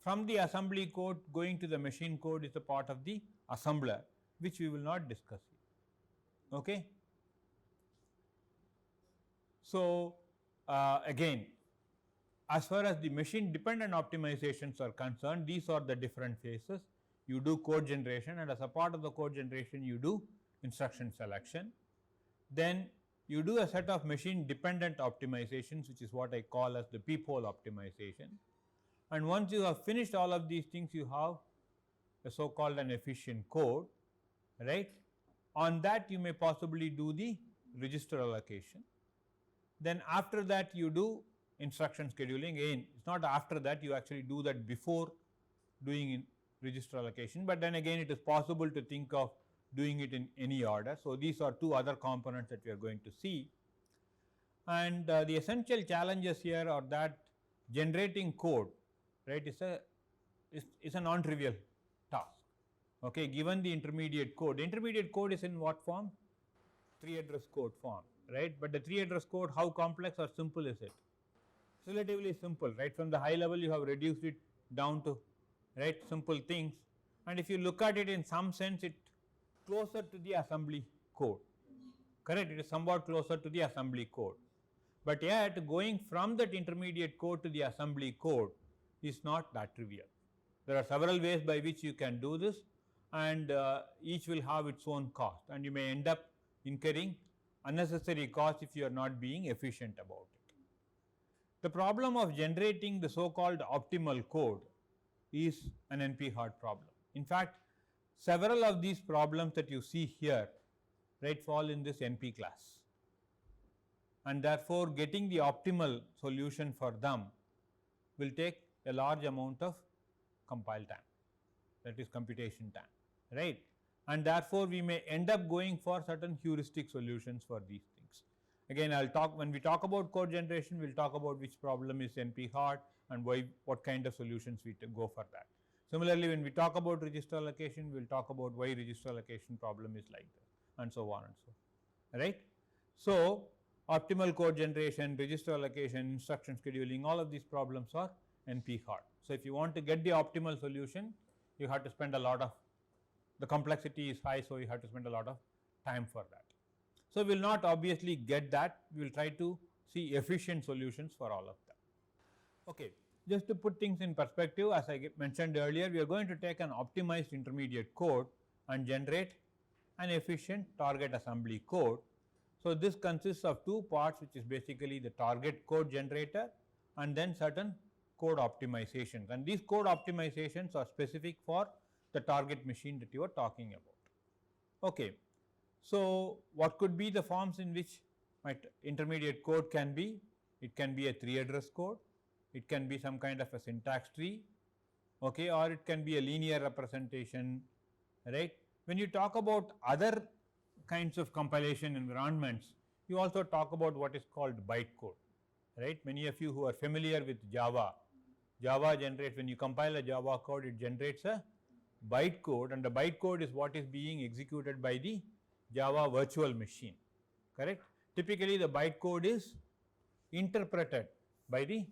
From the assembly code, going to the machine code is a part of the assembler, which we will not discuss here, okay. So, again, as far as the machine dependent optimizations are concerned, these are the different phases. You do code generation, and as a part of the code generation you do instruction selection. Then you do a set of machine dependent optimizations, which is what I call as the peephole optimization. And once you have finished all of these things, you have a so called an efficient code, right. On that you may possibly do the register allocation. Then after that you do instruction scheduling. Again, it's not after that, you actually do that before doing in register allocation, but then again it is possible to think of doing it in any order. So these are two other components that we are going to see. And the essential challenges here are that generating code, right, is a non-trivial task. Okay, given the intermediate code is in what form? 3-address code form, right? But the 3-address code, how complex or simple is it? It's relatively simple, right? From the high level you have reduced it down to, right, simple things, and if you look at it in some sense, it closer to the assembly code, correct? It is somewhat closer to the assembly code, but yet going from that intermediate code to the assembly code is not that trivial. There are several ways by which you can do this, and each will have its own cost, and you may end up incurring unnecessary costs if you are not being efficient about it. The problem of generating the so called optimal code is an NP-hard problem. In fact, several of these problems that you see here, right, fall in this NP class, and therefore getting the optimal solution for them will take a large amount of compile time, that is computation time, right, and therefore we may end up going for certain heuristic solutions for these things. Again, I'll talk, when we talk about code generation, we'll talk about which problem is NP hard and why, what kind of solutions we go for that. Similarly, when we talk about register allocation, we'll talk about why register allocation problem is like this, and so on and so on, right. So optimal code generation, register allocation, instruction scheduling, all of these problems are NP hard. So if you want to get the optimal solution, you have to spend a lot of, the complexity is high, so you have to spend a lot of time for that. So we will not obviously get that, we will try to see efficient solutions for all of them. Okay, just to put things in perspective, as I mentioned earlier, we are going to take an optimized intermediate code and generate an efficient target assembly code. So this consists of two parts, which is basically the target code generator and then certain code optimizations, and these code optimizations are specific for the target machine that you are talking about. Okay, so what could be the forms in which my intermediate code can be? It can be a 3-address code, it can be some kind of a syntax tree, okay, or it can be a linear representation, right. When you talk about other kinds of compilation environments, you also talk about what is called bytecode, right. Many of you who are familiar with Java generates, when you compile a Java code, it generates a bytecode, and the bytecode is what is being executed by the Java virtual machine, correct. Typically the bytecode is interpreted by the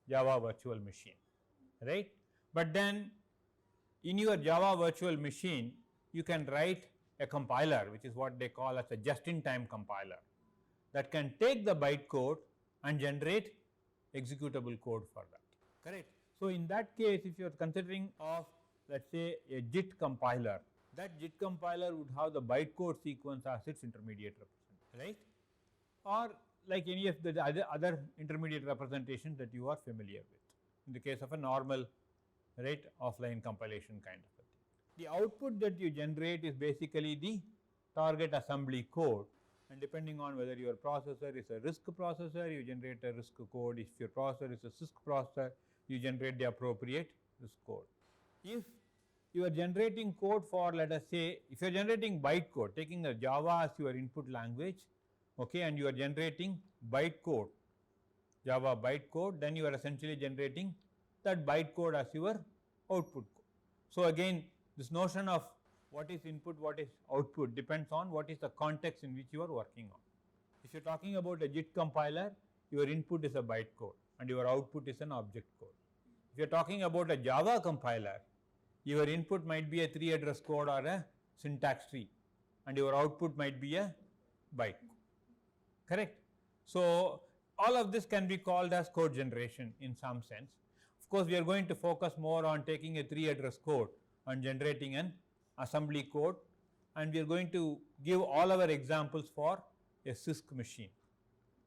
Java virtual machine, right. But then in your Java virtual machine, you can write a compiler, which is what they call as a just-in-time compiler, that can take the bytecode and generate executable code for that, correct. So in that case, if you are considering of, let's say, a JIT compiler, that JIT compiler would have the bytecode sequence as its intermediate representation, right, or like any of the other intermediate representations that you are familiar with, in the case of a normal, right, offline compilation kind of a thing. The output that you generate is basically the target assembly code, and depending on whether your processor is a RISC processor, you generate a RISC code. If your processor is a CISC processor, you generate the appropriate RISC code. If you are generating code for, let us say, if you are generating bytecode, taking the Java as your input language, okay, and you are generating bytecode, Java bytecode, then you are essentially generating that bytecode as your output code. So again, this notion of what is input, what is output depends on what is the context in which you are working on. If you are talking about a JIT compiler, your input is a bytecode and your output is an object code. If you are talking about a Java compiler, your input might be a 3-address code or a syntax tree, and your output might be a bytecode, correct. So all of this can be called as code generation in some sense. Of course, we are going to focus more on taking a 3-address code and generating an assembly code, and we are going to give all our examples for a CISC machine.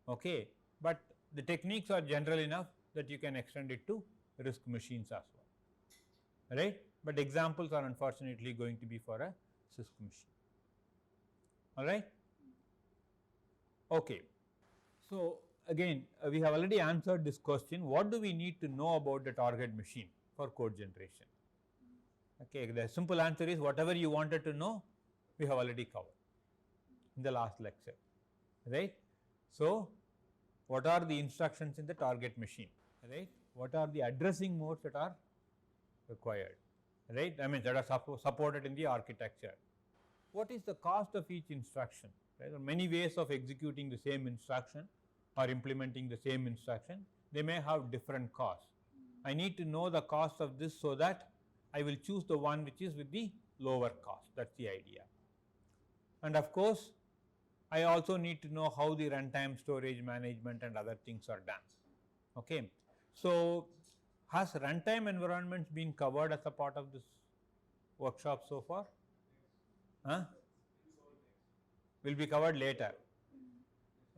Okay, but the techniques are general enough that you can extend it to RISC machines as well, right? But examples are unfortunately going to be for a CISC machine. All right. Okay. So again, we have already answered this question. What do we need to know about the target machine for code generation? Okay, the simple answer is whatever you wanted to know, we have already covered in the last lecture, right? So what are the instructions in the target machine, right? What are the addressing modes that are required, right? I mean, that are supported in the architecture. What is the cost of each instruction? Right? There are many ways of executing the same instruction or implementing the same instruction. They may have different costs. I need to know the cost of this so that I will choose the one which is with the lower cost. That's the idea. And of course, I also need to know how the runtime storage management and other things are done. Okay. So has runtime environments been covered as a part of this workshop so far? Huh? Will be covered later,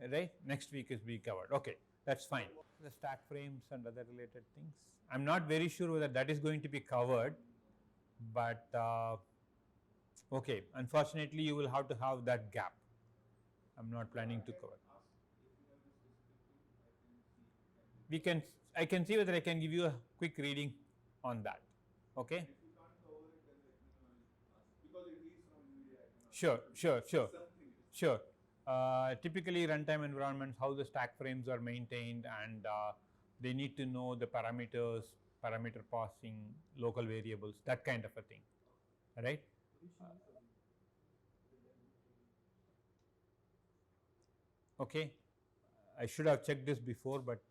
right? Next week is being covered. Okay, that's fine. The stack frames and other related things. I'm not very sure whether that is going to be covered, but okay, unfortunately you will have to have that gap. I'm not planning to cover. We can, I can see whether I can give you a quick reading on that. Okay. Sure. Typically runtime environments, how the stack frames are maintained, and they need to know the parameters, parameter passing, local variables, that kind of a thing, right? Okay, I should have checked this before, but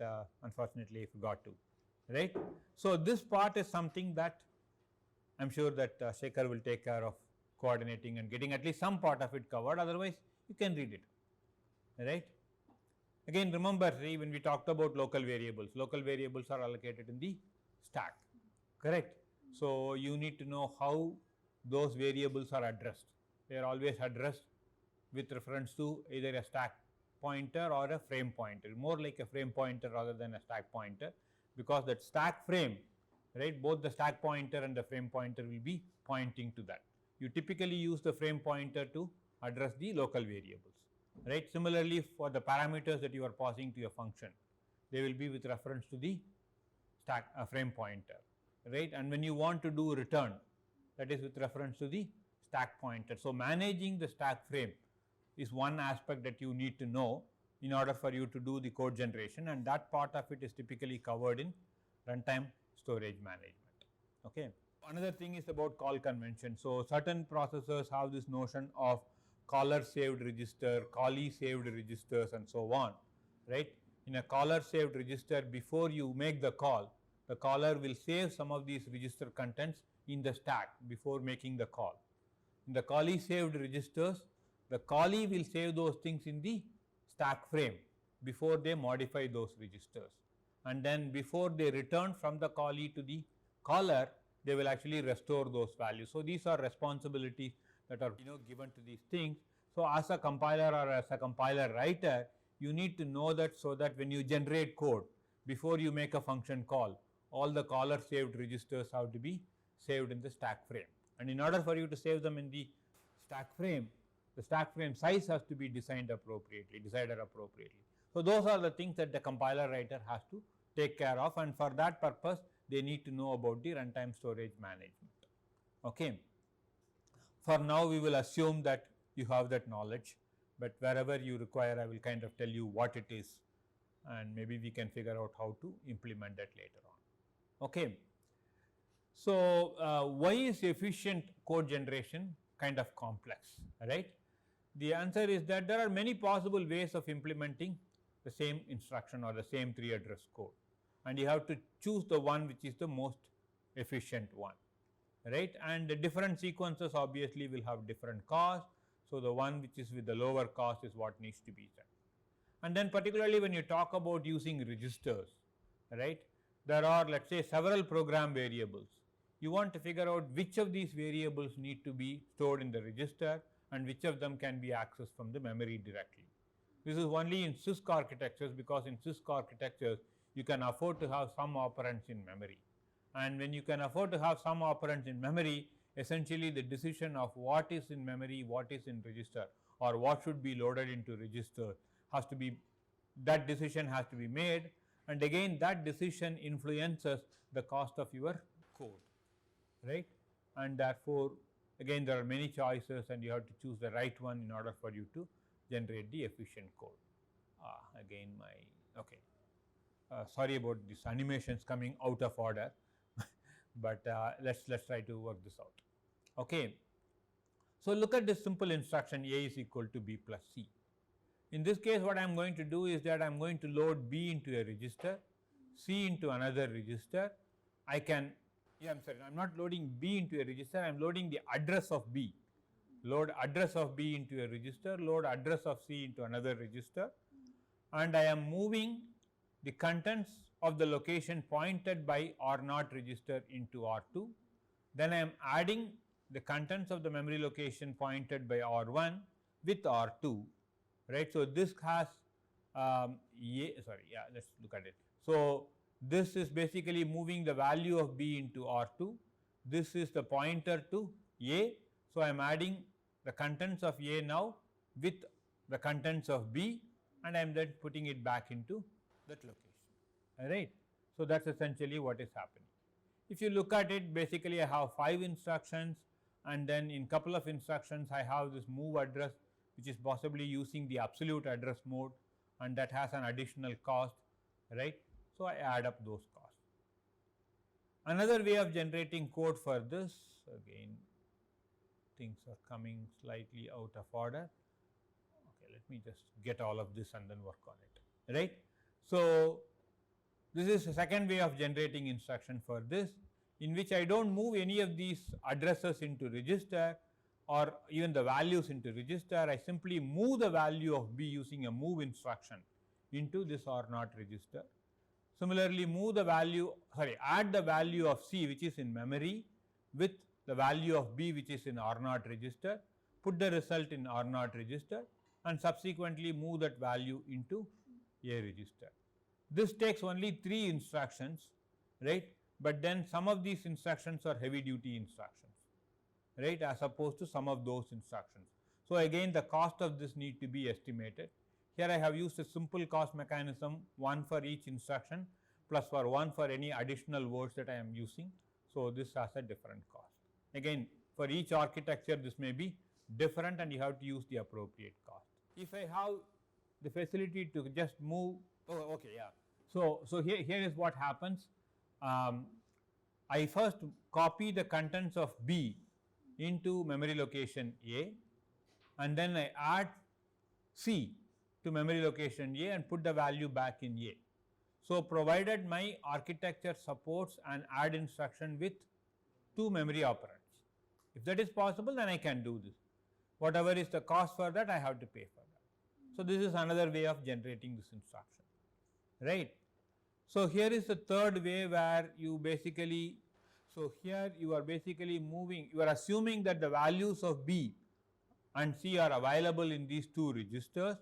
unfortunately I forgot to, right? So this part is something that I'm sure that Shekhar will take care of, coordinating and getting at least some part of it covered, otherwise you can read it, right? Again, remember, see, when we talked about local variables are allocated in the stack, correct? So you need to know how those variables are addressed. They are always addressed with reference to either a stack pointer or a frame pointer, more like a frame pointer rather than a stack pointer, because that stack frame, right, both the stack pointer and the frame pointer will be pointing to that. You typically use the frame pointer to address the local variables, right? Similarly, for the parameters that you are passing to your function, they will be with reference to the stack frame pointer, right? And when you want to do return, that is with reference to the stack pointer. So managing the stack frame is one aspect that you need to know in order for you to do the code generation, and that part of it is typically covered in runtime storage management. Okay. Another thing is about call convention. So certain processors have this notion of caller saved register, callee saved registers, and so on, right? In a caller saved register, before you make the call, the caller will save some of these register contents in the stack before making the call. In the callee saved registers, the callee will save those things in the stack frame before they modify those registers, and then before they return from the callee to the caller, they will actually restore those values. So these are responsibilities that are given to these things. So as a compiler or as a compiler writer, you need to know that, so that when you generate code, before you make a function call, all the caller saved registers have to be saved in the stack frame. And in order for you to save them in the stack frame, the stack frame size has to be decided appropriately. So those are the things that the compiler writer has to take care of, and for that purpose they need to know about the runtime storage management. Okay. For now we will assume that you have that knowledge, but wherever you require I will kind of tell you what it is, and maybe we can figure out how to implement that later on. Okay. So why is efficient code generation kind of complex, right? The answer is that there are many possible ways of implementing the same instruction or the same 3-address code, and you have to choose the one which is the most efficient one, right? And the different sequences obviously will have different costs, so the one which is with the lower cost is what needs to be done. And then particularly when you talk about using registers, right, there are, let us say, several program variables. You want to figure out which of these variables need to be stored in the register and which of them can be accessed from the memory directly. This is only in CISC architectures, because in CISC architectures you can afford to have some operands in memory, and when you can afford to have some operands in memory, essentially the decision of what is in memory, what is in register, or what should be loaded into register has to be, that decision has to be made, and again that decision influences the cost of your code, right. And therefore again there are many choices and you have to choose the right one in order for you to generate the efficient code. Again my, okay, sorry about these animations coming out of order, but let's try to work this out. Okay. So look at this simple instruction, A is equal to B plus C. In this case what I am going to do is that I am going to load B into a register, C into another register. I can, yeah, I am sorry, I am not loading B into a register, I am loading the address of B. Load address of B into a register, load address of C into another register, and I am moving the contents of the location pointed by R0 register into R2. Then I am adding the contents of the memory location pointed by R1 with R2, right. So this has let us look at it. So this is basically moving the value of B into R2, this is the pointer to A. So I am adding the contents of A now with the contents of B, and I am then putting it back into that location, alright. So that is essentially what is happening. If you look at it, basically I have 5 instructions, and then in couple of instructions I have this move address, which is possibly using the absolute address mode, and that has an additional cost, right. So I add up those costs. Another way of generating code for this, again things are coming slightly out of order. Okay, let me just get all of this and then work on it, right. So this is the second way of generating instruction for this, in which I do not move any of these addresses into register or even the values into register. I simply move the value of B using a move instruction into this R0 register. Similarly, move the value, add the value of C which is in memory with the value of B which is in R0 register, put the result in R0 register, and subsequently move that value into A register. This takes only 3 instructions, right, but then some of these instructions are heavy duty instructions, right, as opposed to some of those instructions. So again the cost of this need to be estimated. Here I have used a simple cost mechanism, one for each instruction plus for one for any additional words that I am using. So this has a different cost. Again, for each architecture this may be different and you have to use the appropriate cost. If I have the facility to just move, so here is what happens. I first copy the contents of B into memory location A, and then I add C to memory location A and put the value back in A. So provided my architecture supports an add instruction with 2 memory operands, if that is possible, then I can do this. Whatever is the cost for that, I have to pay for that. So this is another way of generating this instruction, right. So here is the third way where you basically, so here you are basically moving, you are assuming that the values of B and C are available in these 2 registers.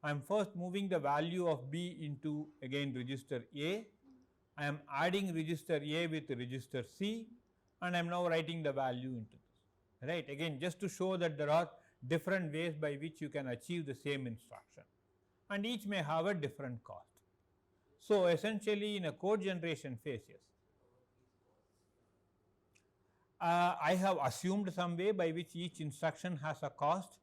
I am first moving the value of B into again register A, I am adding register A with register C, and I am now writing the value into this, right. Again, just to show that there are different ways by which you can achieve the same instruction, and each may have a different cost. So essentially in a code generation phase, yes, I have assumed some way by which each instruction has a cost,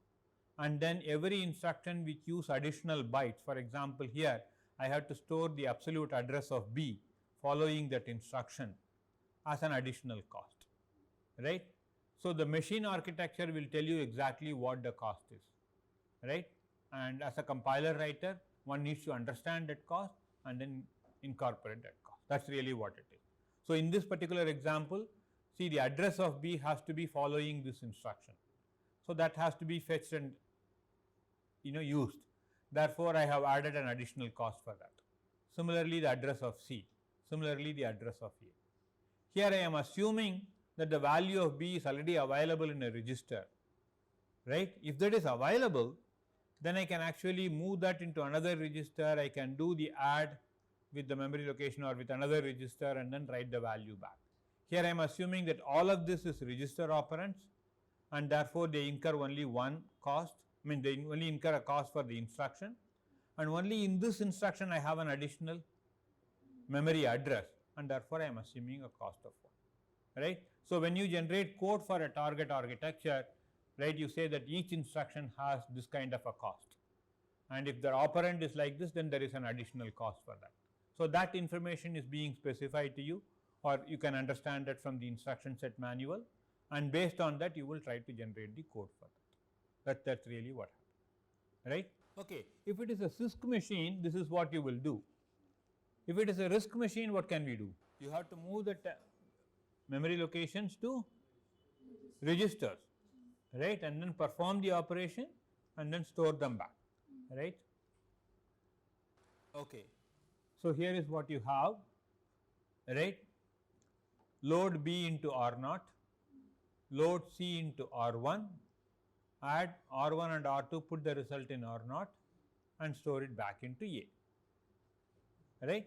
and then every instruction which use additional bytes, for example here I have to store the absolute address of B following that instruction as an additional cost, right. So the machine architecture will tell you exactly what the cost is, right, and as a compiler writer one needs to understand that cost and then incorporate that cost. That is really what it is. So in this particular example, see, the address of B has to be following this instruction. So that has to be fetched and used. therefore I have added an additional cost for that. Similarly, the address of C, similarly the address of A. Here I am assuming that the value of B is already available in a register, right. If that is available, then I can actually move that into another register. I can do the add with the memory location or with another register and then write the value back. Here I am assuming that all of this is register operands and therefore they incur only one cost, I mean they only incur a cost for the instruction, and only in this instruction I have an additional memory address and therefore I am assuming a cost of 1, right. So, when you generate code for a target architecture, right, you say that each instruction has this kind of a cost, and if the operand is like this, then there is an additional cost for that. So, that information is being specified to you, or you can understand that from the instruction set manual, and based on that you will try to generate the code for that. That's really what happens, right. Okay. If it is a CISC machine, this is what you will do. If it is a RISC machine, what can we do? You have to move the memory locations to registers, right, and then perform the operation and then store them back, right. Okay. So, here is what you have, right. Load B into R0, load C into R1, add R1 and R2, put the result in R0 and store it back into A, right.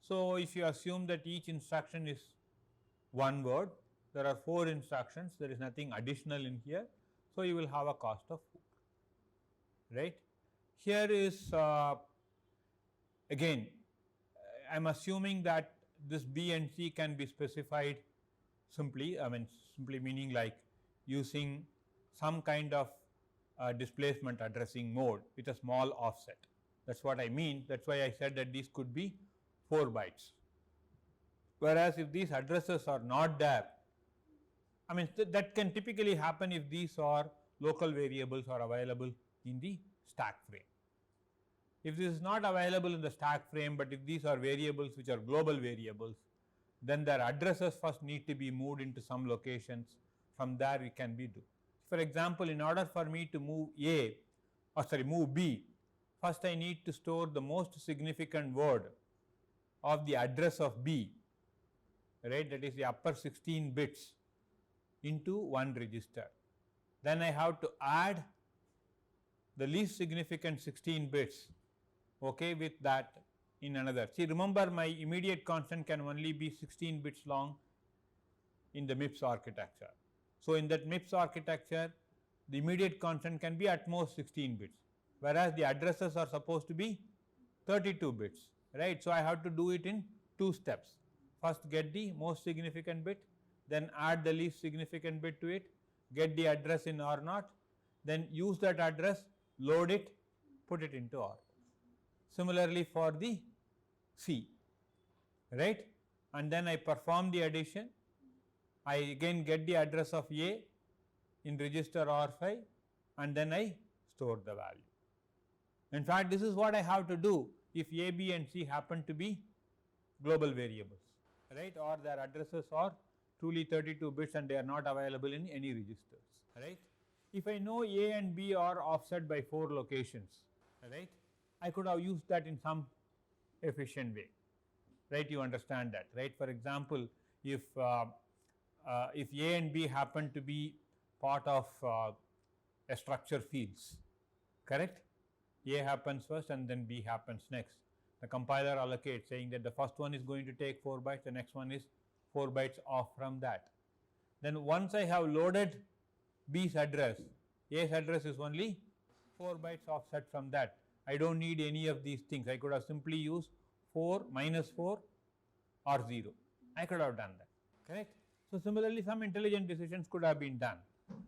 So, if you assume that each instruction is one word, there are 4 instructions, there is nothing additional in here. So, you will have a cost of 4, right. Here is again I am assuming that this B and C can be specified simply, I mean simply meaning like using some kind of displacement addressing mode with a small offset. That is what I mean, that is why I said that these could be 4 bytes. Whereas, if these addresses are not there, I mean that can typically happen if these are local variables are available in the stack frame. If this is not available in the stack frame, but if these are variables which are global variables, then their addresses first need to be moved into some locations, from there it can be do. For example, in order for me to move move B, first I need to store the most significant word of the address of B, right, that is the upper 16 bits into one register. Then I have to add the least significant 16 bits, okay, with that in another. See, remember my immediate constant can only be 16 bits long in the MIPS architecture. So, in that MIPS architecture, the immediate constant can be at most 16 bits, whereas the addresses are supposed to be 32 bits, right. So, I have to do it in 2 steps. First get the most significant bit, then add the least significant bit to it, get the address in R0, then use that address, load it, put it into R. Similarly, for the C, right, and then I perform the addition, I again get the address of A in register R5 and then I store the value. In fact, this is what I have to do if A, B and C happen to be global variables, right, or their addresses are truly 32 bits and they are not available in any registers, right. If I know A and B are offset by 4 locations, right, I could have used that in some efficient way, right, you understand that, right. For example, if A and B happen to be part of a structure fields, correct, A happens first and then B happens next. The compiler allocates saying that the first one is going to take 4 bytes, the next one is 4 bytes off from that. Then once I have loaded B's address, A's address is only 4 bytes offset from that. I do not need any of these things. I could have simply used 4 minus 4 or 0. I could have done that, correct. So, similarly some intelligent decisions could have been done.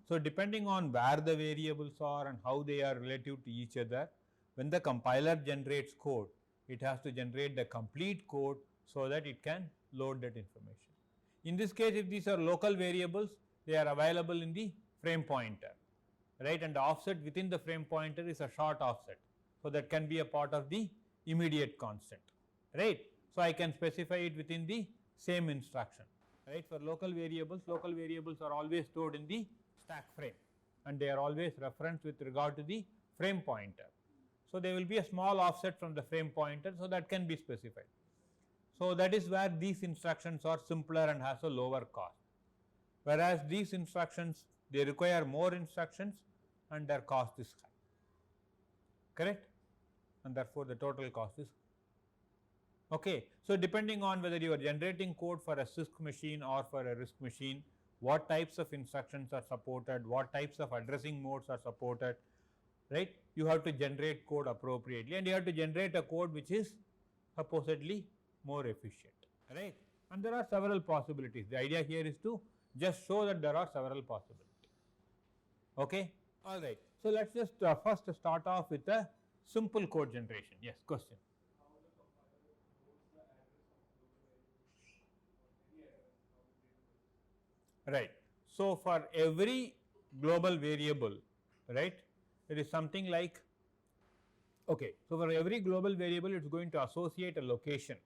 So, depending on where the variables are and how they are relative to each other, when the compiler generates code, it has to generate the complete code so that it can load that information. In this case, if these are local variables, they are available in the frame pointer, right, and the offset within the frame pointer is a short offset. So, that can be a part of the immediate constant, right. So, I can specify it within the same instruction, right. For local variables are always stored in the stack frame and they are always referenced with regard to the frame pointer. So, there will be a small offset from the frame pointer, so that can be specified. So, that is where these instructions are simpler and has a lower cost, whereas these instructions they require more instructions and their cost is high, correct, and therefore, the total cost is high. Okay. So, depending on whether you are generating code for a CISC machine or for a RISC machine, what types of instructions are supported, what types of addressing modes are supported, right, you have to generate code appropriately, and you have to generate a code which is supposedly more efficient, right, and there are several possibilities. The idea here is to just show that there are several possibilities. Okay. All right. So, let us just first start off with a simple code generation. Yes, question. Right. So, for every global variable, right, it is something like, okay, so for every global variable it is going to associate a location,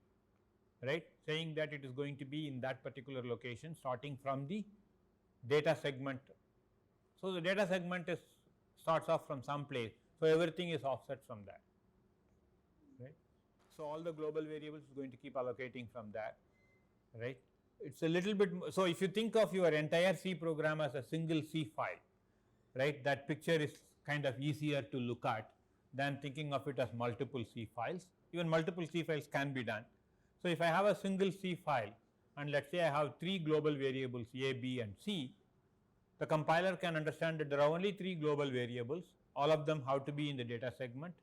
right, saying that it is going to be in that particular location starting from the data segment. So, the data segment is starts off from some place, so everything is offset from that, right. So, all the global variables is going to keep allocating from that, right. It is a little bit, so if you think of your entire C program as a single C file, right, that picture is kind of easier to look at than thinking of it as multiple C files. Even multiple C files can be done. So, if I have a single C file and let us say I have 3 global variables A, B and C, the compiler can understand that there are only 3 global variables, all of them have to be in the data segment.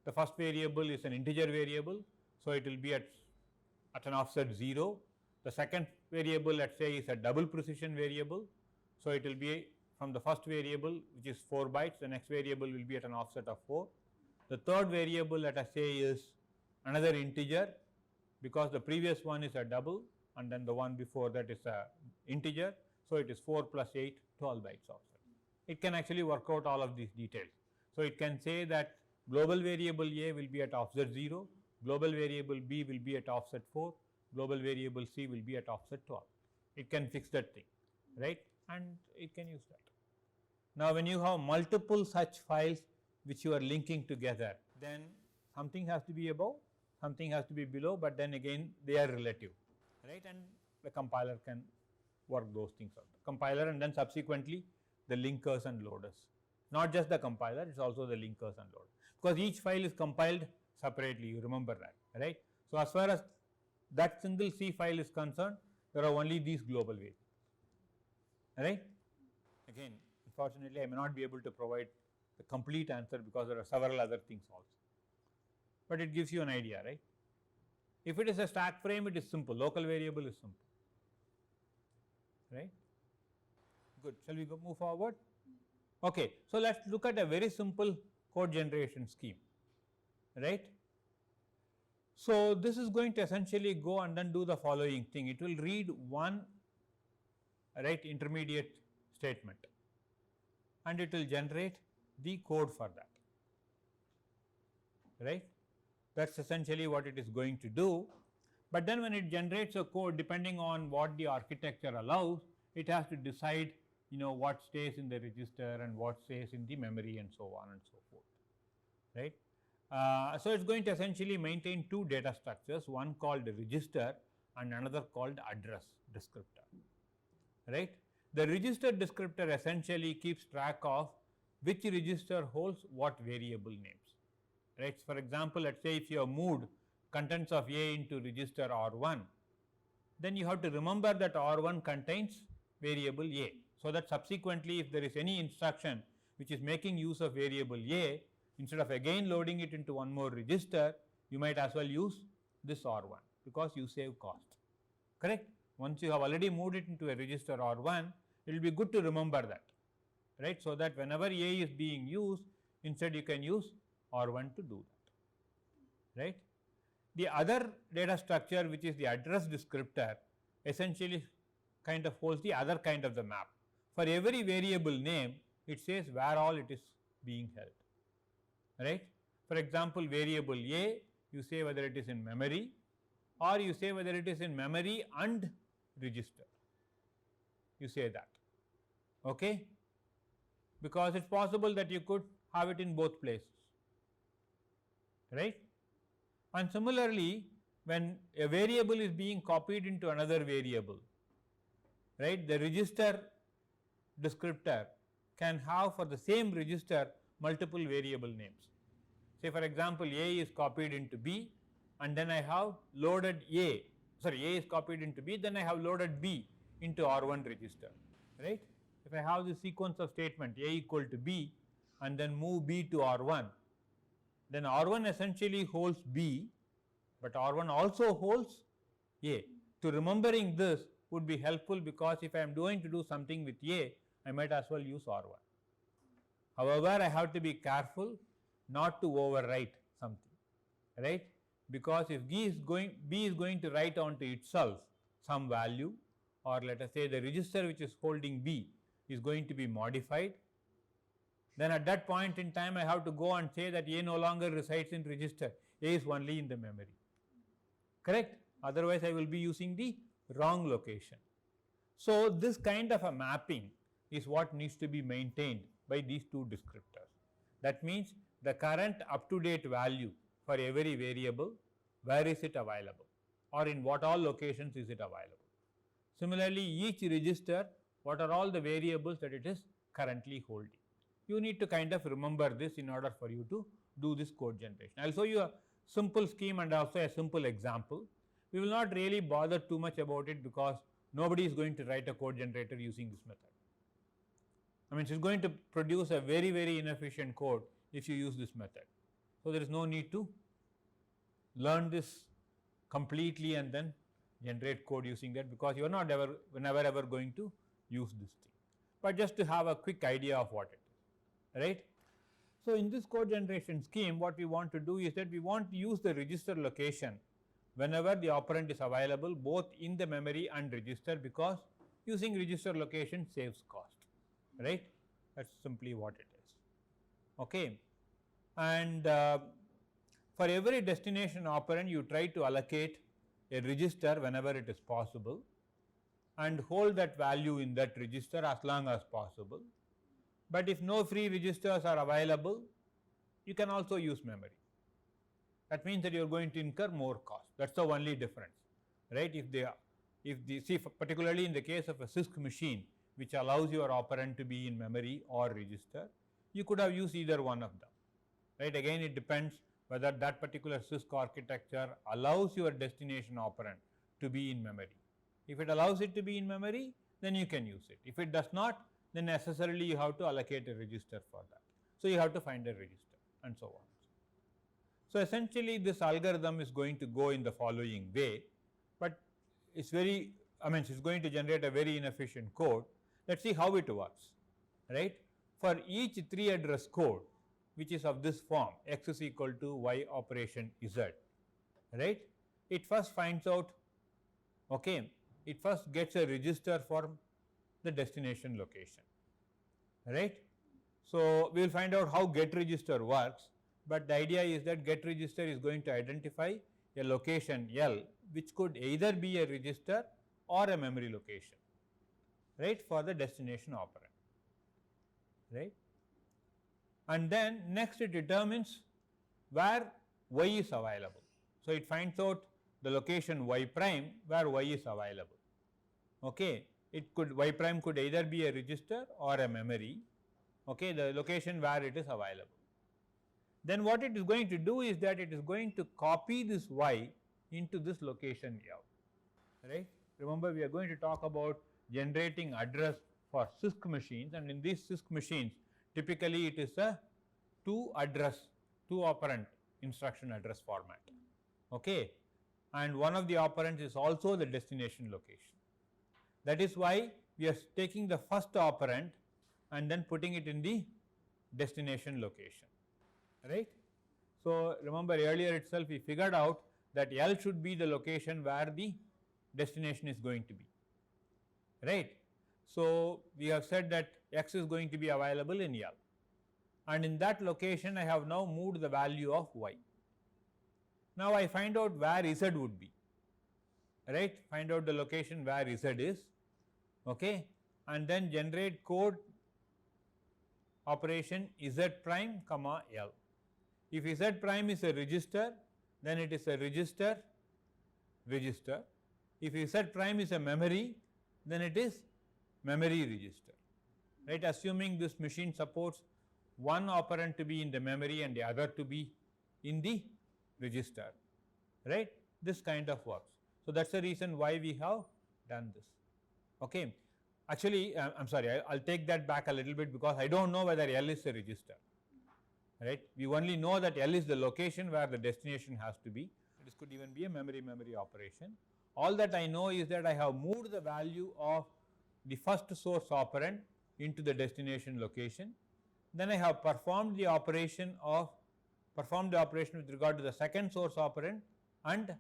The first variable is an integer variable, so it will be at an offset 0. The second variable, let us say, is a double precision variable, so it will be from the first variable which is 4 bytes, the next variable will be at an offset of 4. The third variable, let us say, is another integer, because the previous one is a double and then the one before that is a integer. So, it is 4 plus 8, 12 bytes offset. It can actually work out all of these details. So, it can say that global variable A will be at offset 0, global variable B will be at offset 4, global variable C will be at offset 12. It can fix that thing, right, and it can use that. Now, when you have multiple such files which you are linking together, then something has to be above, something has to be below, but then again they are relative, right, and the compiler can work those things out. The compiler and then subsequently the linkers and loaders. Not just the compiler, it is also the linkers and loaders, because each file is compiled separately, you remember that, right. So, as far as that single C file is concerned, there are only these global variables, right. Again, unfortunately, I may not be able to provide the complete answer because there are several other things also, but it gives you an idea, right. If it is a stack frame, it is simple, local variable is simple, right. Good. Shall we move forward? Okay. So, let us look at a very simple code generation scheme, right. So, this is going to essentially go and then do the following thing. It will read one, right, intermediate statement and it will generate the code for that, right. That is essentially what it is going to do. But then when it generates a code, depending on what the architecture allows, it has to decide, you know, what stays in the register and what stays in the memory and so on and so forth, right. So, it is going to essentially maintain 2 data structures, one called register and another called address descriptor, right. The register descriptor essentially keeps track of which register holds what variable names, right. For example, let us say if you have moved contents of A into register R1, then you have to remember that R1 contains variable A. So, that subsequently if there is any instruction which is making use of variable A, instead of again loading it into one more register, you might as well use this R1 because you save cost, correct. Once you have already moved it into a register R1, it will be good to remember that, right. So, that whenever A is being used, instead you can use R1 to do that, right. The other data structure, which is the address descriptor, essentially kind of holds the other kind of the map. For every variable name, it says where all it is being held, right. For example, variable A, you say whether it is in memory or you say whether it is in memory and register, you say that, okay, because it is possible that you could have it in both places, right. And similarly, when a variable is being copied into another variable, right, the register descriptor can have for the same register multiple variable names. Say for example, A is copied into B and then I have loaded A is copied into B, then I have loaded B into R1 register, right. If I have the sequence of statement A equal to B and then move B to R1, then R1 essentially holds B, but R1 also holds A. To remembering this would be helpful, because if I am going to do something with A, I might as well use R1. However, I have to be careful not to overwrite something, right, because if B is going to write onto itself some value, or let us say the register which is holding B is going to be modified, then at that point in time I have to go and say that A no longer resides in register, A is only in the memory, correct, otherwise I will be using the wrong location. So this kind of a mapping is what needs to be maintained by these two descriptors. That means the current up to date value for every variable, where is it available, or in what all locations is it available. Similarly, each register, what are all the variables that it is currently holding. You need to kind of remember this in order for you to do this code generation. I will show you a simple scheme and also a simple example. We will not really bother too much about it, because nobody is going to write a code generator using this method. I mean, it is going to produce a very, very inefficient code if you use this method. So there is no need to learn this completely and then generate code using that, because you are not never ever going to use this thing, but just to have a quick idea of what it is, right. So in this code generation scheme, what we want to do is that we want to use the register location whenever the operand is available both in the memory and register, because using register location saves cost, right. That is simply what it is, okay. And for every destination operand, you try to allocate a register whenever it is possible and hold that value in that register as long as possible. But if no free registers are available, you can also use memory. That means that you are going to incur more cost. That is the only difference, right. See, particularly in the case of a CISC machine which allows your operand to be in memory or register, you could have used either one of them, right. Again, it depends whether that particular CISC architecture allows your destination operand to be in memory. If it allows it to be in memory, then you can use it. If it does not, then necessarily you have to allocate a register for that. So you have to find a register and so on. So essentially this algorithm is going to go in the following way, but it's it's going to generate a very inefficient code. Let's see how it works, right. For each 3 address code which is of this form, x is equal to y operation z, right, it first finds out, okay, it first gets a register for the destination location, right. So we will find out how get register works, but the idea is that get register is going to identify a location L which could either be a register or a memory location, right, for the destination operand, right. And then next it determines where y is available. So it finds out the location y prime where y is available, okay. Y prime could either be a register or a memory, okay, the location where it is available. Then what it is going to do is that it is going to copy this y into this location L, right. Remember, we are going to talk about generating address for CISC machines, and in these CISC machines typically it is a 2 operand instruction address format, okay, and one of the operands is also the destination location. That is why we are taking the first operand and then putting it in the destination location, right. So remember, earlier itself we figured out that L should be the location where the destination is going to be, right. So we have said that x is going to be available in L, and in that location I have now moved the value of y. Now I find out where z would be, right, find out the location where z is, okay, and then generate code operation z prime comma L. If Z prime is a register, then it is a register. If Z prime is a memory, then it is memory register, right, assuming this machine supports one operand to be in the memory and the other to be in the register, right. This kind of works. So, that is the reason why we have done this. Okay. Actually, I am sorry, I will take that back a little bit, because I do not know whether L is a register, right. We only know that L is the location where the destination has to be. This could even be a memory operation. All that I know is that I have moved the value of the first source operand into the destination location. Then I have performed the operation with regard to the second source operand and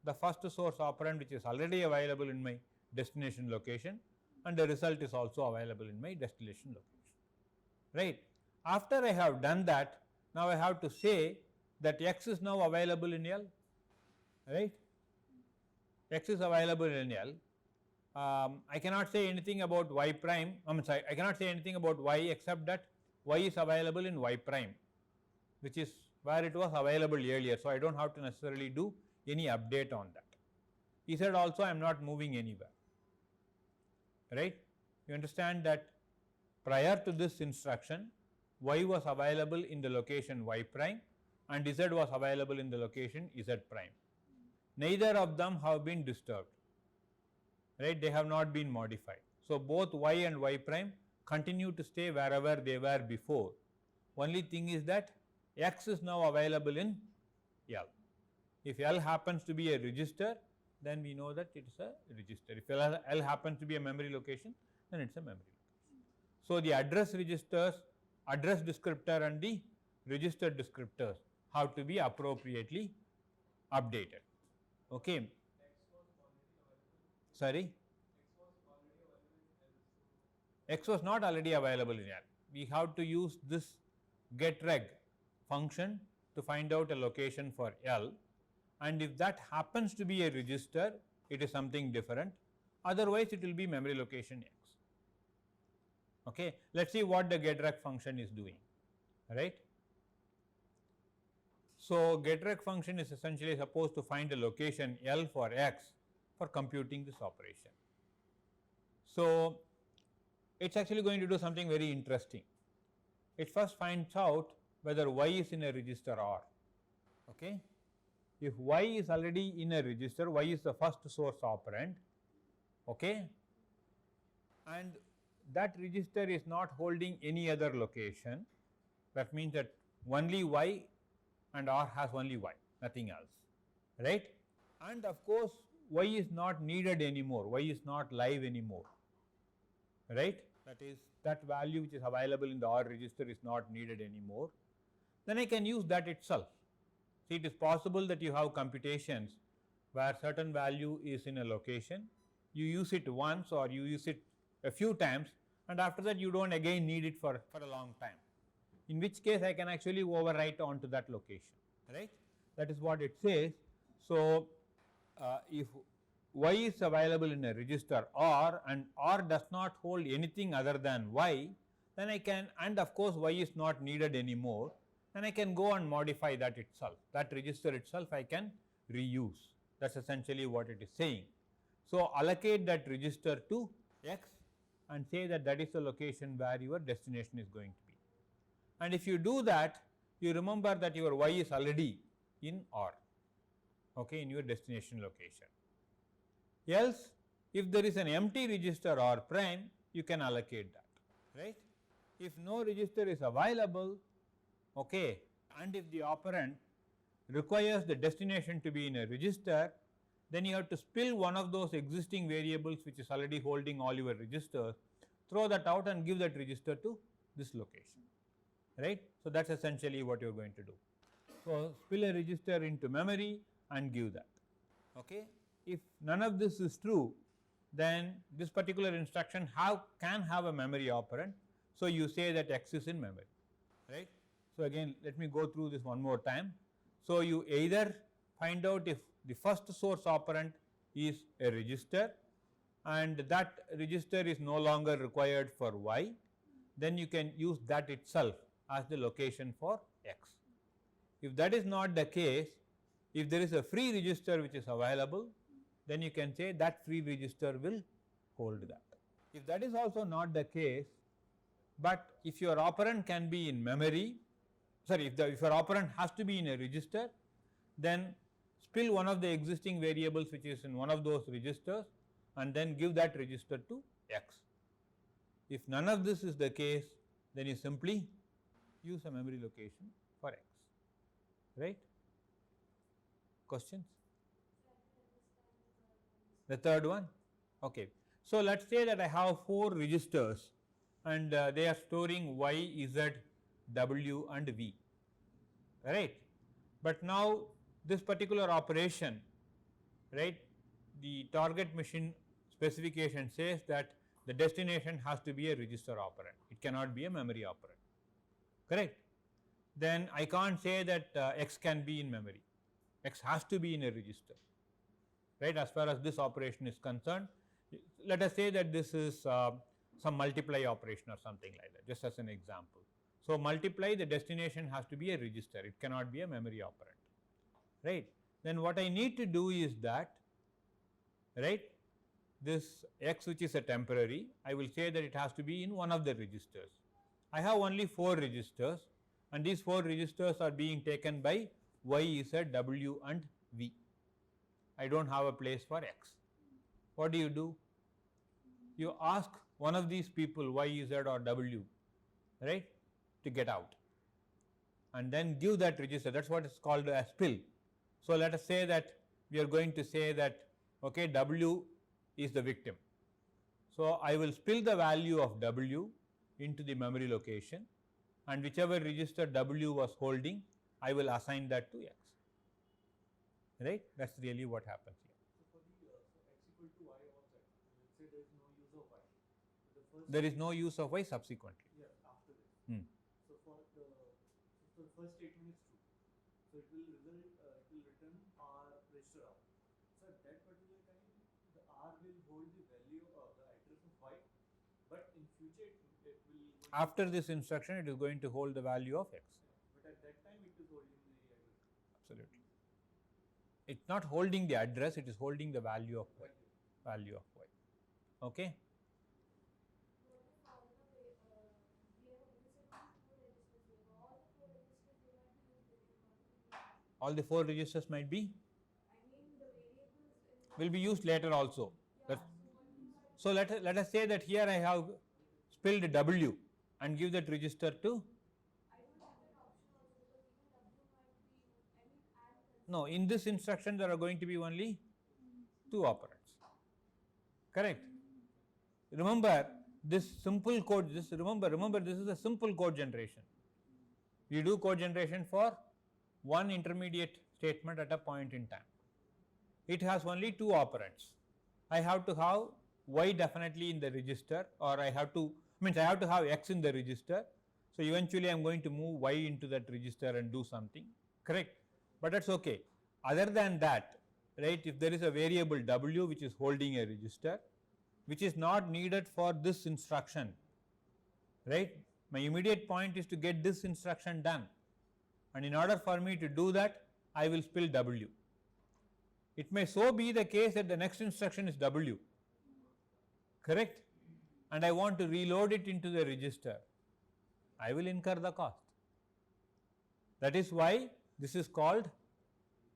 the first source operand, which is already available in my destination location, and the result is also available in my destination location, right. After I have done that, now I have to say that X is now available in L, right. X is available in L. I cannot say anything about Y prime, I cannot say anything about Y except that Y is available in Y prime, which is where it was available earlier. So, I do not have to necessarily do any update on that. He said also I am not moving anywhere, right. You understand that prior to this instruction, Y was available in the location Y prime and Z was available in the location Z prime. Neither of them have been disturbed, right, they have not been modified. So, both Y and Y prime continue to stay wherever they were before. Only thing is that X is now available in L. If L happens to be a register, then we know that it is a register. If L happens to be a memory location, then it is a memory location. So, the address registers, address descriptor and the register descriptors have to be appropriately updated. Okay. Sorry? X was not already available in L. We have to use this getReg function to find out a location for L, and if that happens to be a register, it is something different, otherwise it will be memory location X. Okay. Let us see what the getReg function is doing, right. So, getReg function is essentially supposed to find a location L for X for computing this operation. So, it is actually going to do something very interesting. It first finds out whether Y is in a register R. Okay. If Y is already in a register, Y is the first source operand, okay, and that register is not holding any other location, that means that only Y and R has only Y, nothing else, right. And of course, Y is not needed anymore, Y is not live anymore, right. That is, that value which is available in the R register is not needed anymore. Then I can use that itself. See, it is possible that you have computations where certain value is in a location, you use it once or you use it a few times, and after that you do not again need it for a long time, in which case I can actually overwrite onto that location, right. That is what it says. So, if Y is available in a register R and R does not hold anything other than Y, then I can, and of course Y is not needed anymore, then I can go and modify that itself, that register itself I can reuse. That is essentially what it is saying. So, allocate that register to X and say that that is the location where your destination is going to be. And if you do that, you remember that your Y is already in R, okay, in your destination location. Else, if there is an empty register R prime, you can allocate that, right. If no register is available, okay, and if the operand requires the destination to be in a register, then you have to spill one of those existing variables which is already holding all your registers, throw that out and give that register to this location, right. So, that is essentially what you are going to do. So, spill a register into memory and give that, okay. If none of this is true, then this particular instruction can have a memory operand. So, you say that X is in memory, right. So, again let me go through this one more time. So, you either find out if the first source operand is a register and that register is no longer required for Y, then you can use that itself as the location for X. If that is not the case, if there is a free register which is available, then you can say that free register will hold that. If that is also not the case, but if your operand can be in memory, sorry, if your operand has to be in a register, then spill one of the existing variables which is in one of those registers and then give that register to X. If none of this is the case, then you simply use a memory location for X, right? Questions? The third one? Okay. So, let us say that I have 4 registers and they are storing Y, Z, W and V, right. But now this particular operation, right, the target machine specification says that the destination has to be a register operand, it cannot be a memory operand, correct. Then I can't say that X can be in memory, X has to be in a register, right, as far as this operation is concerned. Let us say that this is some multiply operation or something like that, just as an example. So, multiply, the destination has to be a register, it cannot be a memory operand, right. Then what I need to do is that, right, this X which is a temporary, I will say that it has to be in one of the registers. I have only 4 registers and these 4 registers are being taken by Y, Z, W and V. I do not have a place for X. What do? You ask one of these people Y, Z or W, right, to get out and then give that register, that is what is called a spill. So, let us say that we are going to say that, okay, W is the victim. So, I will spill the value of W into the memory location and whichever register W was holding, I will assign that to X, right. That is really what happens here. So, for the X equal to Y outside, let's say there is no use of Y. There is no use of Y subsequently. Yes, after this. So, for the first statement is true. So, it will return R register R. So, at that particular time, the R will hold the value of the address of Y, but in future it will. After this instruction, it is going to hold the value of X. But at that time, it is holding the address. Absolutely. It is not holding the address, it is holding the value of Y. Value of Y. Okay. All the 4 registers might be? Will be used later also. So, let us say that here I have spilled W and give that register to? No, in this instruction there are going to be only 2 operands, correct. Remember this simple code, remember this is a simple code generation. You do code generation for one intermediate statement at a point in time. It has only 2 operands. I have to have Y definitely in the register, or I have to have X in the register. So, eventually I am going to move Y into that register and do something, correct. But that is okay. Other than that, right, if there is a variable W which is holding a register, which is not needed for this instruction, right, my immediate point is to get this instruction done, and in order for me to do that, I will spill W. It may so be the case that the next instruction is W, correct, and I want to reload it into the register, I will incur the cost. That is why this is called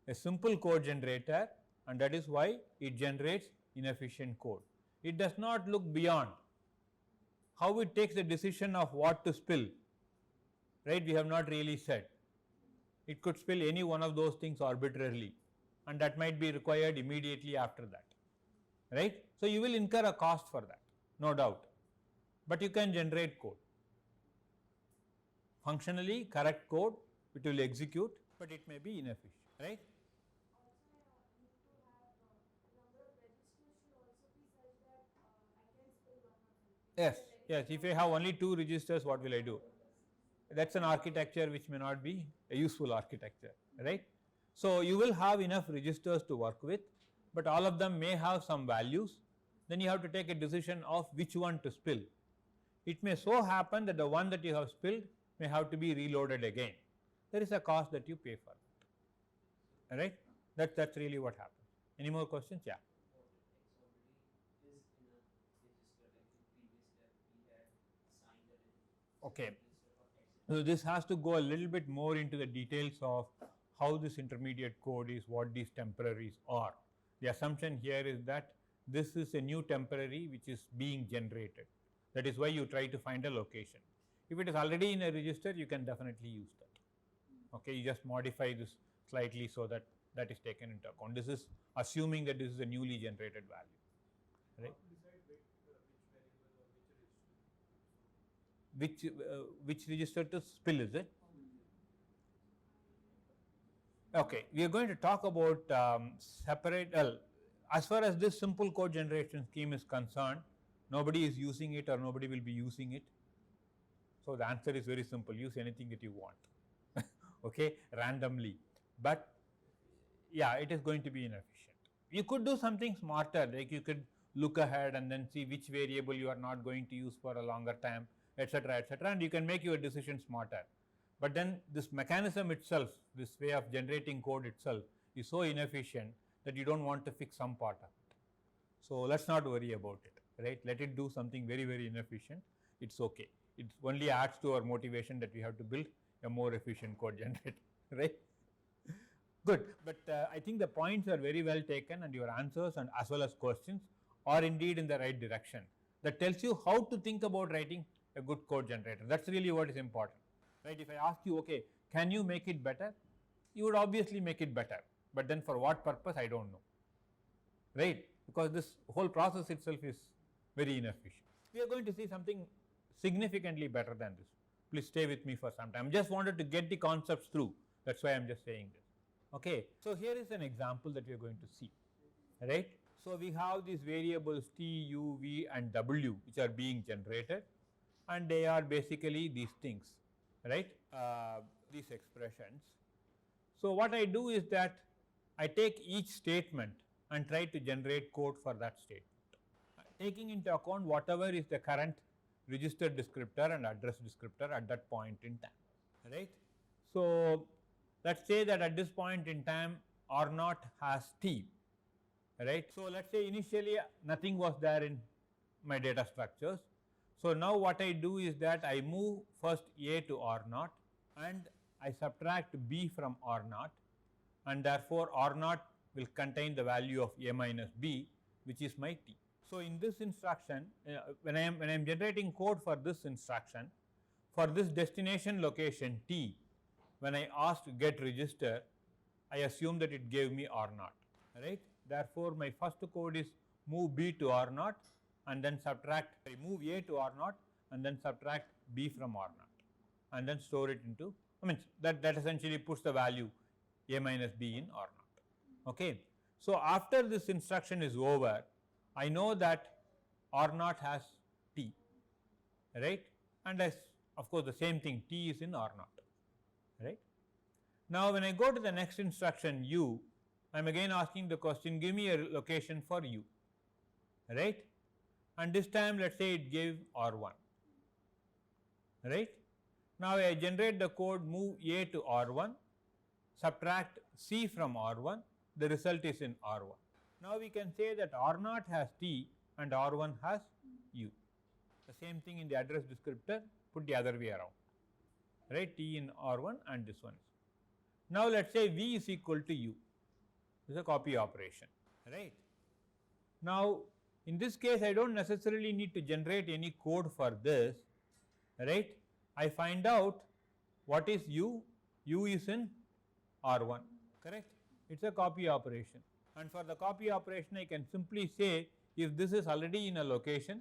a simple code generator, and that is why it generates inefficient code. It does not look beyond how it takes the decision of what to spill, right, we have not really said. It could spill any one of those things arbitrarily, and that might be required immediately after that, right. So, you will incur a cost for that, no doubt, but you can generate code. Functionally correct code, it will execute, but it may be inefficient, right. Yes, if I have only 2 registers, what will I do? That is an architecture which may not be a useful architecture, right. So, you will have enough registers to work with, but all of them may have some values, then you have to take a decision of which one to spill. It may so happen that the one that you have spilled may have to be reloaded again. there is a cost that you pay for it. All right? That's really what happens. Any more questions? Yeah. Okay. So this has to go a little bit more into the details of how this intermediate code is, what these temporaries are. The assumption here is that this is a new temporary which is being generated. That is why you try to find a location. If it is already in a register, you can definitely use that. Okay, you just modify this slightly so that that is taken into account. This is assuming that this is a newly generated value, right? Which register to spill, is it? Okay, we are going to talk about separate, as far as this simple code generation scheme is concerned, nobody is using it or nobody will be using it. So the answer is very simple, use anything that you want, okay, randomly. But yeah, it is going to be inefficient. You could do something smarter, like you could look ahead and then see which variable you are not going to use for a longer time, etc., and you can make your decision smarter. But then this mechanism itself, this way of generating code itself is so inefficient that you don't want to fix some part of it. So let's not worry about it, right? Let it do something very, very inefficient. It's okay. It only adds to our motivation that we have to build a more efficient code generator, right? Good, but I think the points are very well taken, and your answers and as well as questions are indeed in the right direction. That tells you how to think about writing a good code generator. That's really what is important. Right? If I ask you, okay, can you make it better? You would obviously make it better, but then for what purpose, I don't know, right? Because this whole process itself is very inefficient. We are going to see something significantly better than this. Please stay with me for some time. Just wanted to get the concepts through. That's why I'm just saying this. Okay, so here is an example that we are going to see, right? So we have these variables t, u, v and w which are being generated, and they are basically these things, right, these expressions. So what I do is that I take each statement and try to generate code for that statement, taking into account whatever is the current register descriptor and address descriptor at that point in time, right. So let's say that at this point in time R0 has t, right. So let's say initially nothing was there in my data structures. So now what I do is that I move first a to R0 and I subtract b from R0, and therefore R0 will contain the value of a minus b, which is my t. So in this instruction, when I am generating code for this instruction, for this destination location t, when I asked get register, I assume that it gave me R0, right. Therefore my first code is move b to R0 and then move a to R0 and then subtract b from R0 and then store it into, that essentially puts the value a minus b in R0, okay. So after this instruction is over, I know that R0 has t, right, and of course the same thing, t is in R0, right. Now when I go to the next instruction u, I am again asking the question, give me a location for u, right, and this time let us say it gave R1, right. Now I generate the code move a to R1, subtract c from R1, the result is in R1. Now we can say that R0 has t and R1 has u. The same thing in the address descriptor, put the other way around, right, t in R1 and this one is. Now let us say v is equal to u, this is a copy operation, right. Now in this case I do not necessarily need to generate any code for this, right. I find out what is u is in R1, correct, it is a copy operation, and for the copy operation I can simply say if this is already in a location,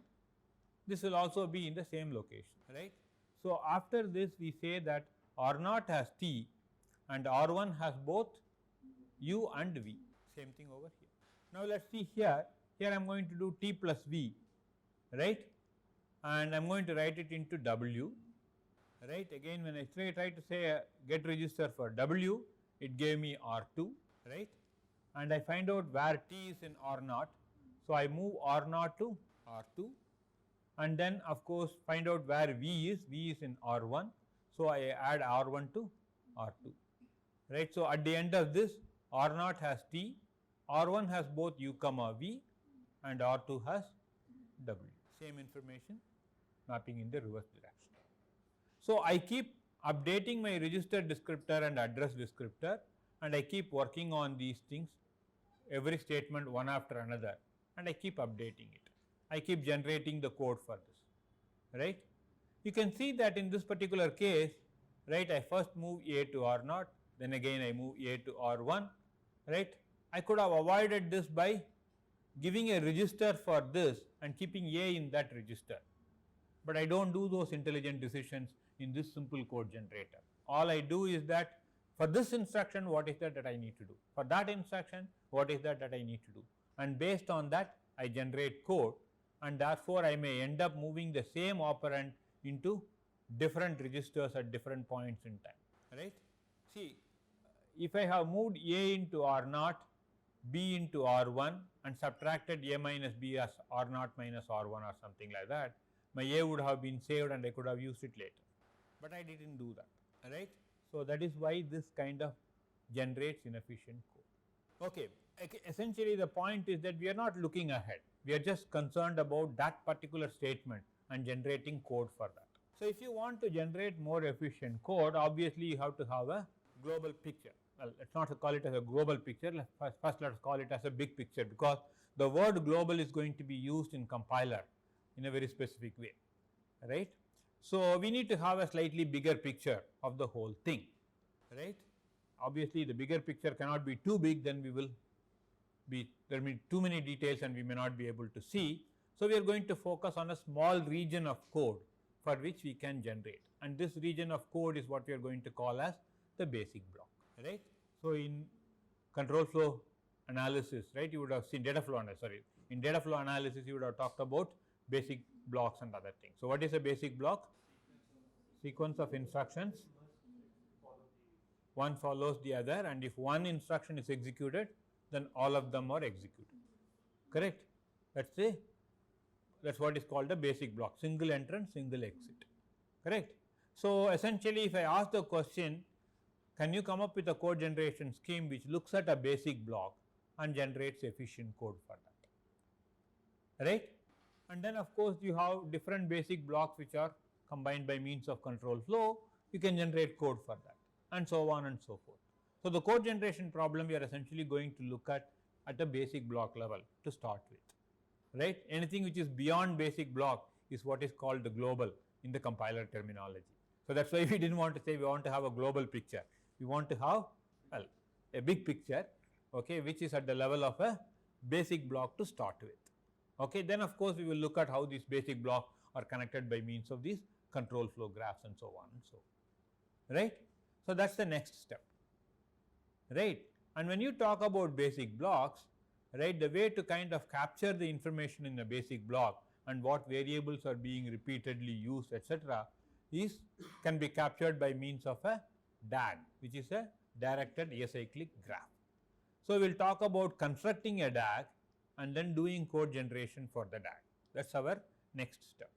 this will also be in the same location, right. So after this we say that R0 has t and R1 has both u and v, same thing over here. Now let us see here I am going to do t plus v, right, and I am going to write it into w, right. Again when I try to say get register for w, it gave me R2, right, and I find out where t is in R0, so I move R0 to R2, and then of course find out where v is in R1, so I add R1 to R2, right. So, at the end of this R0 has T, R1 has both U comma V and R2 has W, same information mapping in the reverse direction. So, I keep updating my register descriptor and address descriptor, and I keep working on these things, every statement one after another, and I keep updating it. I keep generating the code for this, right. You can see that in this particular case, right, I first move A to R0, then again I move A to R1, right. I could have avoided this by giving a register for this and keeping A in that register, but I do not do those intelligent decisions in this simple code generator. All I do is that for this instruction what is that I need to do, for that instruction what is that I need to do, and based on that I generate code, and therefore I may end up moving the same operand into different registers at different points in time, right. See, if I have moved A into R0, B into R1 and subtracted A minus B as R0 minus R1 or something like that, my A would have been saved and I could have used it later, but I did not do that, right. So, that is why this kind of generates inefficient code. Okay. Essentially the point is that we are not looking ahead, we are just concerned about that particular statement and generating code for that. So, if you want to generate more efficient code, obviously you have to have a global picture. Well, let us not call it as a global picture, first let us call it as a big picture, because the word global is going to be used in compiler in a very specific way, right. So, we need to have a slightly bigger picture of the whole thing, right. Obviously, the bigger picture cannot be too big, then we will be, there will be too many details and we may not be able to see. So, we are going to focus on a small region of code for which we can generate, and this region of code is what we are going to call as the basic block, right. So, in control flow analysis, right, you would have seen data flow analysis, sorry, in data flow analysis you would have talked about basic blocks and other things. So, what is a basic block? Sequence of instructions, one follows the other, and if one instruction is executed, then all of them are executed, correct. Let us say that is what is called a basic block, single entrance, single exit, correct. So, essentially if I ask the question, can you come up with a code generation scheme which looks at a basic block and generates efficient code for that, right. And then of course, you have different basic blocks which are combined by means of control flow, you can generate code for that, and so on and so forth. So, the code generation problem we are essentially going to look at a basic block level to start with, right. Anything which is beyond basic block is what is called the global in the compiler terminology. So, that is why we did not want to say we want to have a global picture, we want to have, well, a big picture, okay, which is at the level of a basic block to start with. Okay. Then of course, we will look at how these basic blocks are connected by means of these control flow graphs and so on and so on, right. So, that is the next step, right. And when you talk about basic blocks, right, the way to kind of capture the information in a basic block and what variables are being repeatedly used, etc., is can be captured by means of a DAG, which is a directed acyclic graph. So, we will talk about constructing a DAG and then doing code generation for the DAG. That is our next step.